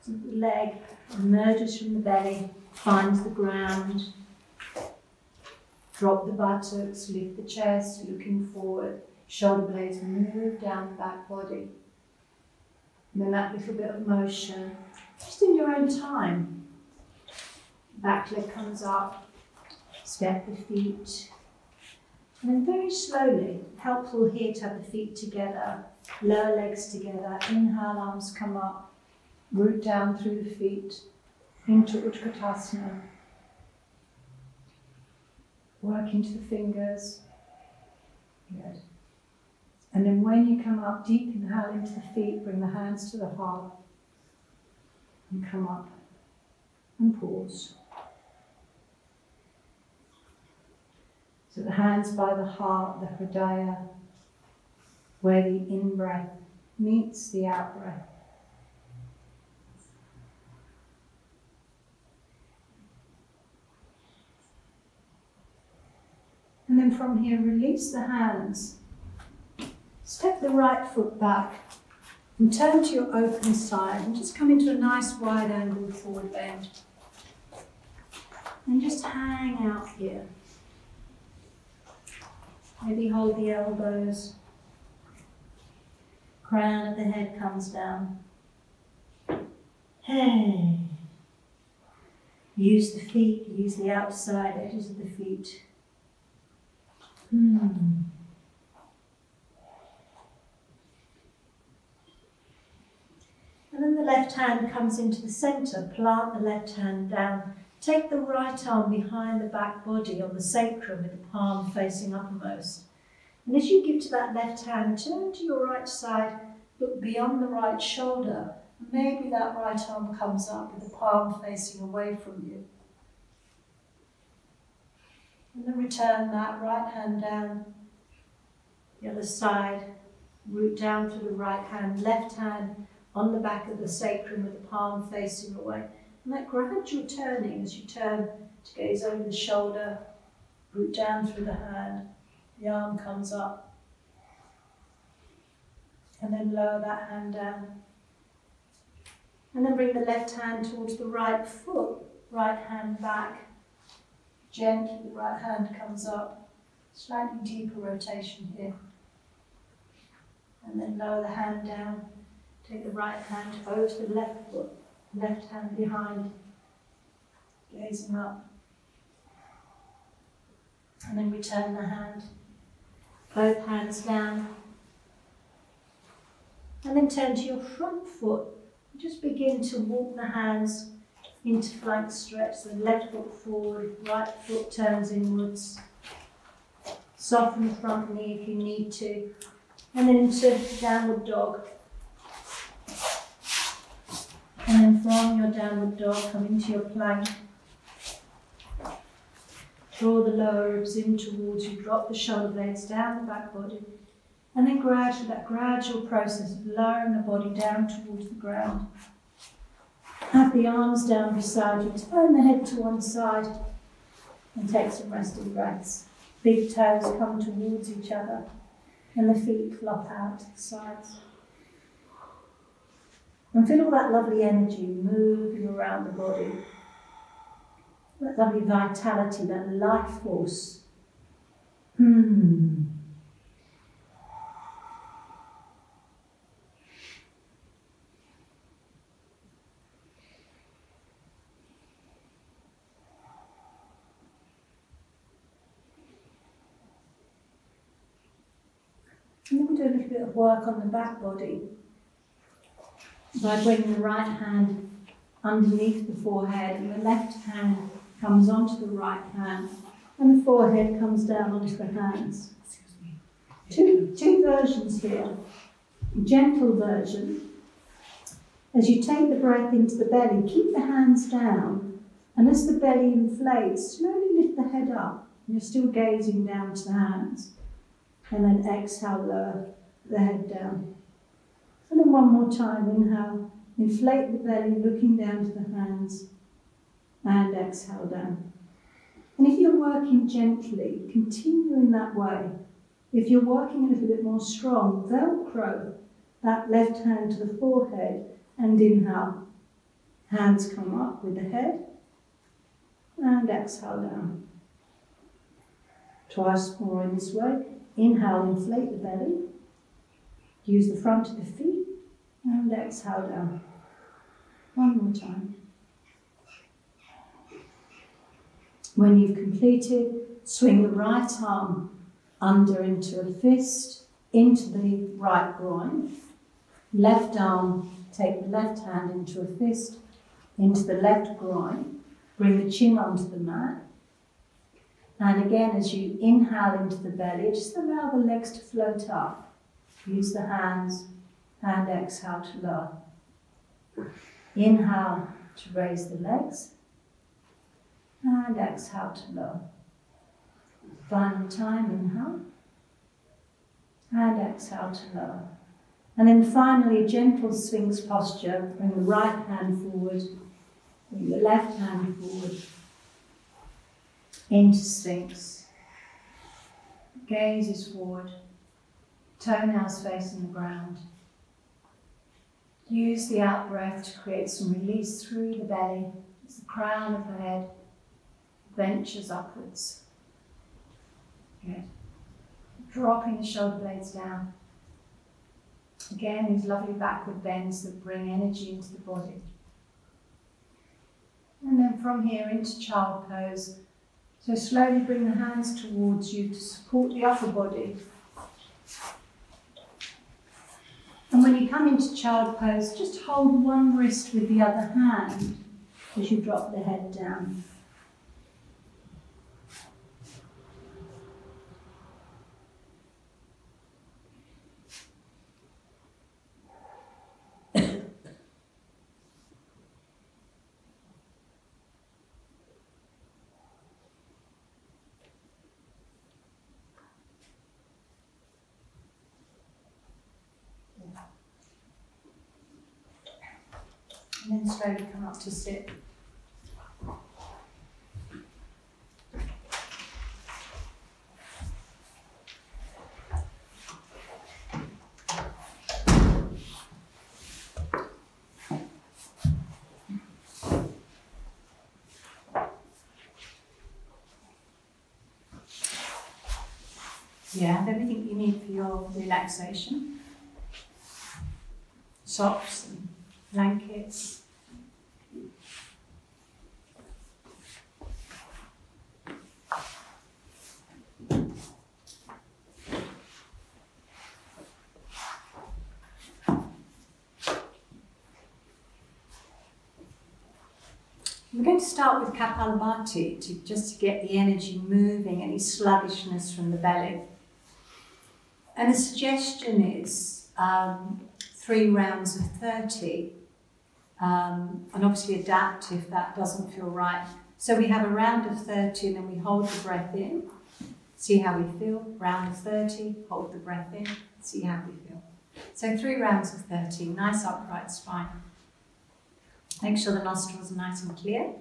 So the leg emerges from the belly, finds the ground. Drop the buttocks, lift the chest, looking forward. Shoulder blades move down the back body. And then that little bit of motion, just in your own time. Back leg comes up, step the feet. And then very slowly, helpful here to have the feet together, lower legs together. Inhale, arms come up, root down through the feet into Utkatasana. Work into the fingers. Good. And then when you come up, deep inhale into the feet, bring the hands to the heart. And come up and pause. So the hands by the heart, the hridaya, where the in-breath meets the out-breath. And then from here, release the hands. Step the right foot back and turn to your open side and just come into a nice wide angle forward bend. And just hang out here. Maybe hold the elbows. Crown of the head comes down. Hey. Use the feet, use the outside edges of the feet. And then the left hand comes into the center. Plant the left hand down. Take the right arm behind the back body on the sacrum with the palm facing uppermost. And as you give to that left hand, turn to your right side, look beyond the right shoulder. And maybe that right arm comes up with the palm facing away from you. And then return that right hand down, the other side, root down through the right hand, left hand on the back of the sacrum with the palm facing away. And that gradual turning as you turn to gaze over the shoulder, root down through the hand, the arm comes up. And then lower that hand down. And then bring the left hand towards the right foot, right hand back. Gently, the right hand comes up, slightly deeper rotation here. And then lower the hand down, take the right hand over to the left foot, left hand behind, gazing up. And then return the hand, both hands down. And then turn to your front foot, just begin to walk the hands into flank stretch, so left foot forward, right foot turns inwards. Soften the front knee if you need to. And then into downward dog. And then from your downward dog, come into your plank. Draw the lower ribs in towards you, drop the shoulder blades down the back body, and then gradually, that gradual process of lowering the body down towards the ground. Have the arms down beside you, turn the head to one side, and take some resting breaths. Big toes come towards each other, and the feet flop out to the sides. And feel all that lovely energy moving around the body. That lovely vitality, that life force. And then we'll do a little bit of work on the back body by bringing the right hand underneath the forehead, and the left hand comes onto the right hand, and the forehead comes down onto the hands. Two versions here. Gentle version. As you take the breath into the belly, keep the hands down, and as the belly inflates, slowly lift the head up. You're still gazing down to the hands, and then exhale, lower the head down. And then one more time, inhale, inflate the belly, looking down to the hands, and exhale down. And if you're working gently, continue in that way. If you're working a little bit more strong, Velcro that left hand to the forehead, and inhale. Hands come up with the head, and exhale down. Twice more in this way. Inhale, inflate the belly. Use the front of the feet, and exhale down. One more time. When you've completed, swing the right arm under into a fist, into the right groin. Left arm, take the left hand into a fist, into the left groin. Bring the chin onto the mat. And again, as you inhale into the belly, just allow the legs to float up. Use the hands, and exhale to lower. Inhale to raise the legs, and exhale to lower. Final time, inhale, and exhale to lower. And then finally, a gentle Sphinx posture. Bring the right hand forward, bring the left hand forward, into Sphinx. Gaze is forward, toenails facing the ground. Use the out breath to create some release through the belly as the crown of the head ventures upwards. Good. Dropping the shoulder blades down. Again, these lovely backward bends that bring energy into the body. And then from here into child pose. So slowly bring the hands towards you to support the upper body. And when you come into child pose, just hold one wrist with the other hand as you drop the head down. And then slowly come up to sit. You have everything you need for your relaxation. Socks and blankets. We're going to start with Kapalabhati just to get the energy moving, any sluggishness from the belly. And the suggestion is 3 rounds of 30. and obviously adapt if that doesn't feel right. So we have a round of 30 and then we hold the breath in, see how we feel. Round of 30, hold the breath in, see how we feel. So 3 rounds of 30, nice upright spine. Make sure the nostrils are nice and clear.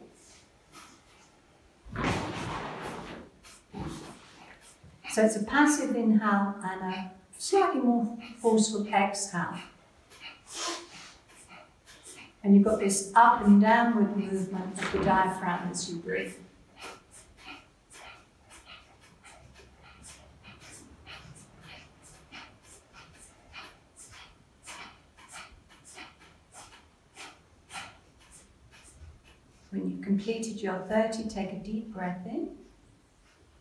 So it's a passive inhale and a slightly more forceful exhale. And you've got this up and downward movement of the diaphragm as you breathe. When you've completed your 30, take a deep breath in.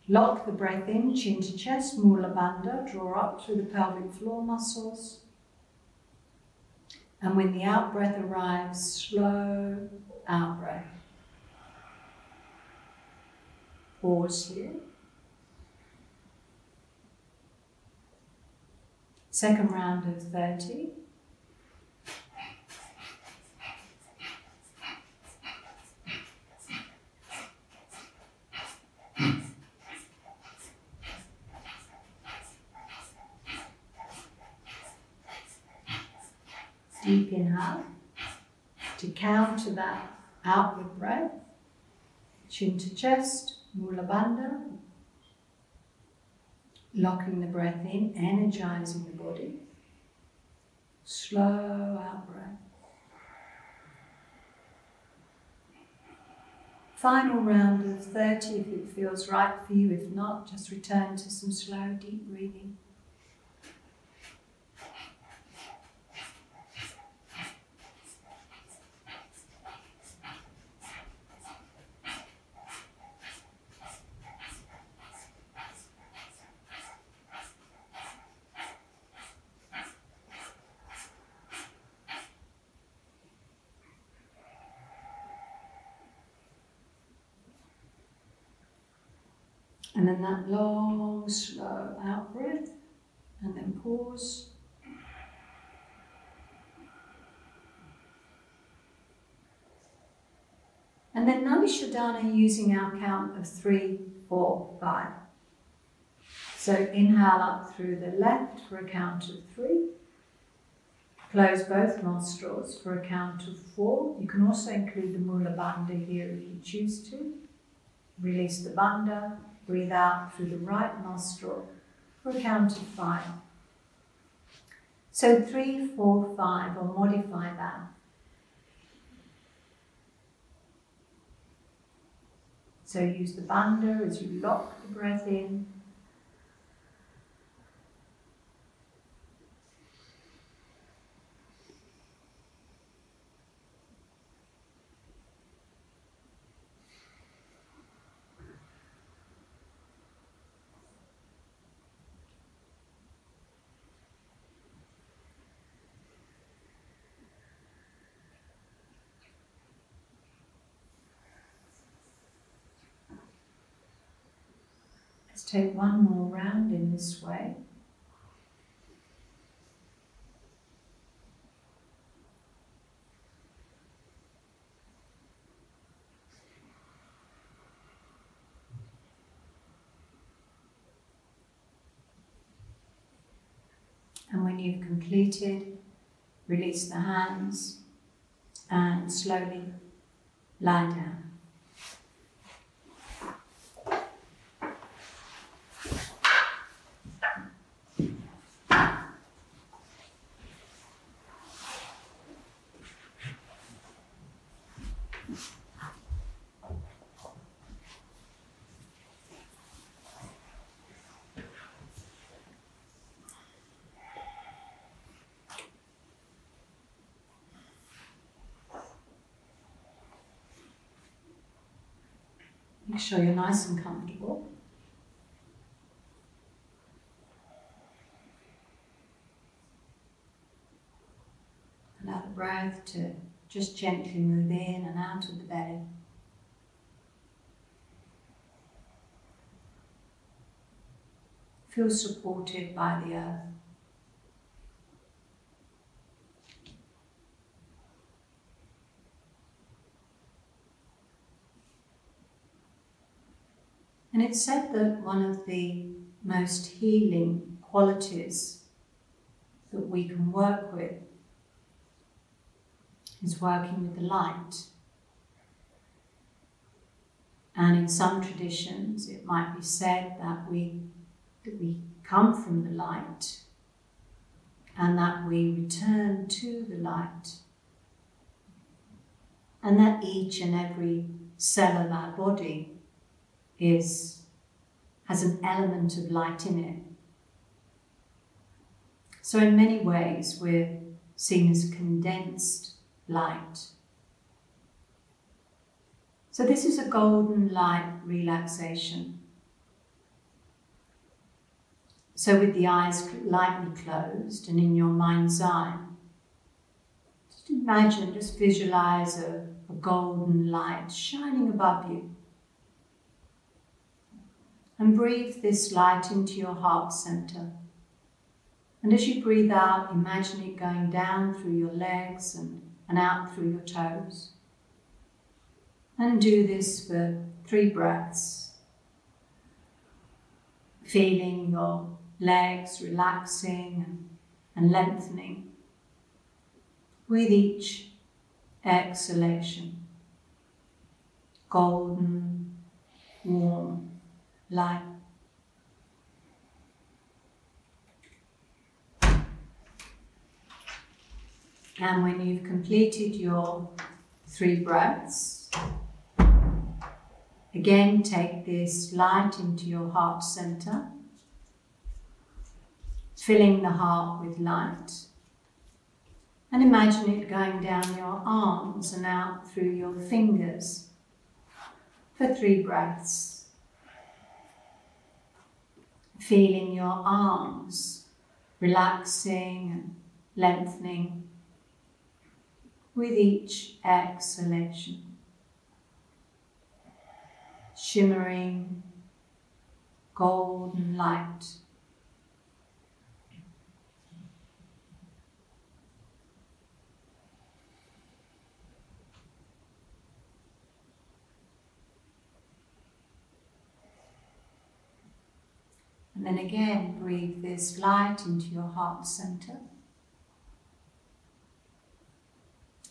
Lock the breath in, chin to chest, Mula Bandha, draw up through the pelvic floor muscles. And when the out breath arrives, slow out breath. Pause here. Second round of 30. Deep inhale to counter that outward breath. Chin to chest, Mula Bandha. Locking the breath in, energizing the body. Slow out breath. Final round of 30 if it feels right for you. If not, just return to some slow, deep breathing. And then that long, slow out breath, and then pause. And then Nandishadana using our count of 3, 4, 5. So inhale up through the left for a count of 3. Close both nostrils for a count of 4. You can also include the Mula Bandha here if you choose to. Release the Bandha. Breathe out through the right nostril for a count of 5. So 3, 4, 5, or modify that. So use the Bandha as you lock the breath in. Let's take one more round in this way. And when you've completed, release the hands and slowly lie down. Make sure you're nice and comfortable. Allow the breath to just gently move in and out of the belly. Feel supported by the earth. And it's said that one of the most healing qualities that we can work with is working with the light. And in some traditions, it might be said that we come from the light and that we return to the light, and that each and every cell of our body has an element of light in it. So in many ways, we're seen as condensed light. So this is a golden light relaxation. So with the eyes lightly closed and in your mind's eye, just imagine, just visualize a golden light shining above you. And breathe this light into your heart center. And as you breathe out, imagine it going down through your legs and out through your toes. And do this for 3 breaths. Feeling your legs relaxing and lengthening with each exhalation. Golden, warm light. And when you've completed your 3 breaths, again take this light into your heart center, filling the heart with light. And imagine it going down your arms and out through your fingers for 3 breaths. Feeling your arms relaxing and lengthening with each exhalation. Shimmering golden light. And then again, breathe this light into your heart center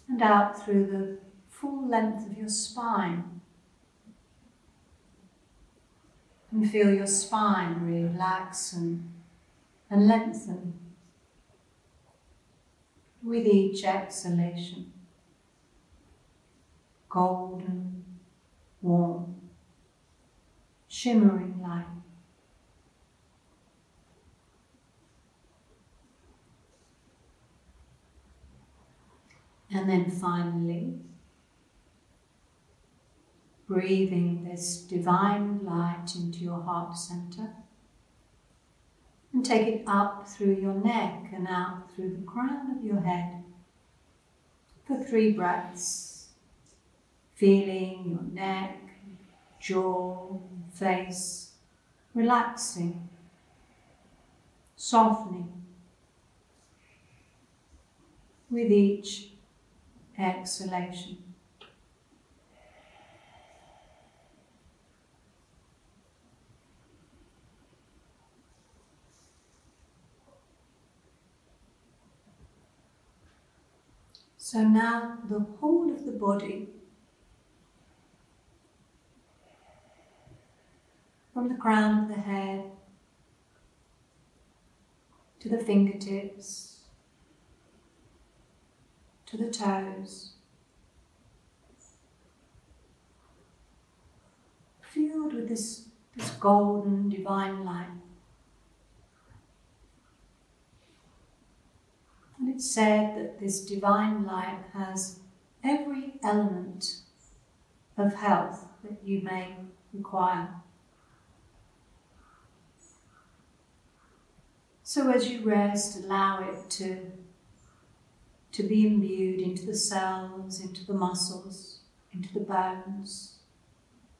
and out through the full length of your spine. And feel your spine relax and lengthen with each exhalation. Golden, warm, shimmering light. And then finally, breathing this divine light into your heart center and take it up through your neck and out through the crown of your head for 3 breaths, feeling your neck, jaw, face relaxing, softening with each exhalation. So now the whole of the body, from the crown of the head to the fingertips, to the toes, filled with this golden divine light. And it's said that this divine light has every element of health that you may require. So as you rest, allow it to be imbued into the cells, into the muscles, into the bones,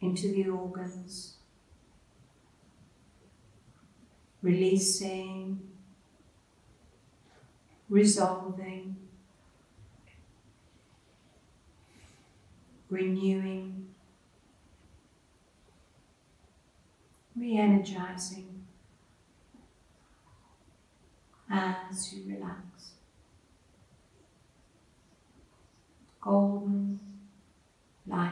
into the organs, releasing, resolving, renewing, re-energizing as you relax. Golden light.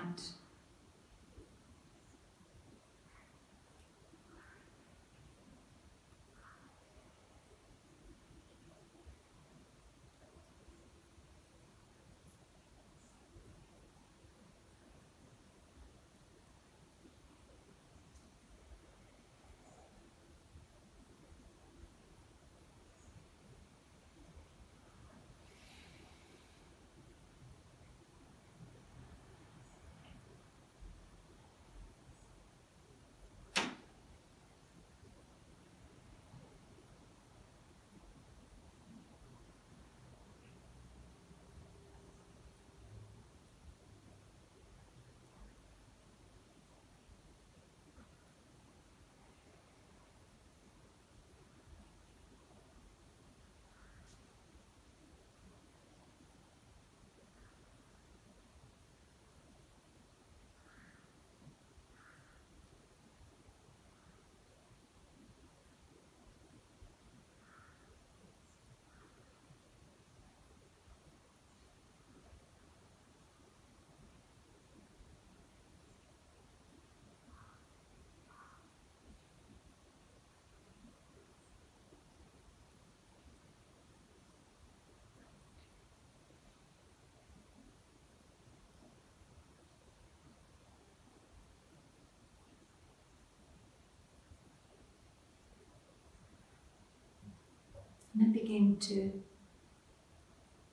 And then begin to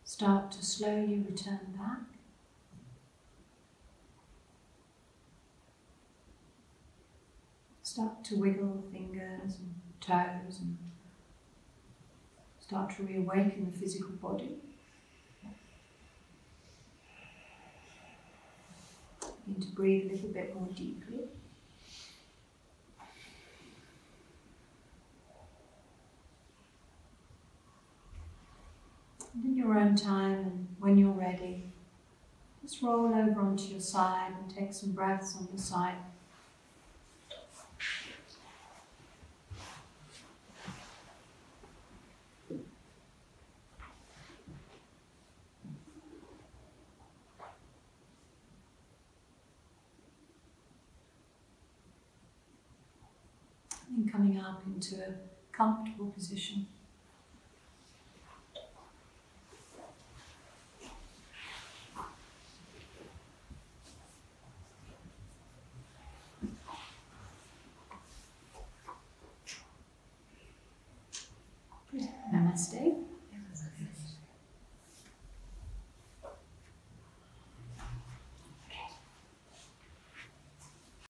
start to slowly return back. Start to wiggle the fingers and toes and start to reawaken the physical body. Begin to breathe a little bit more deeply. And in your own time, and when you're ready, just roll over onto your side and take some breaths on the side. And coming up into a comfortable position.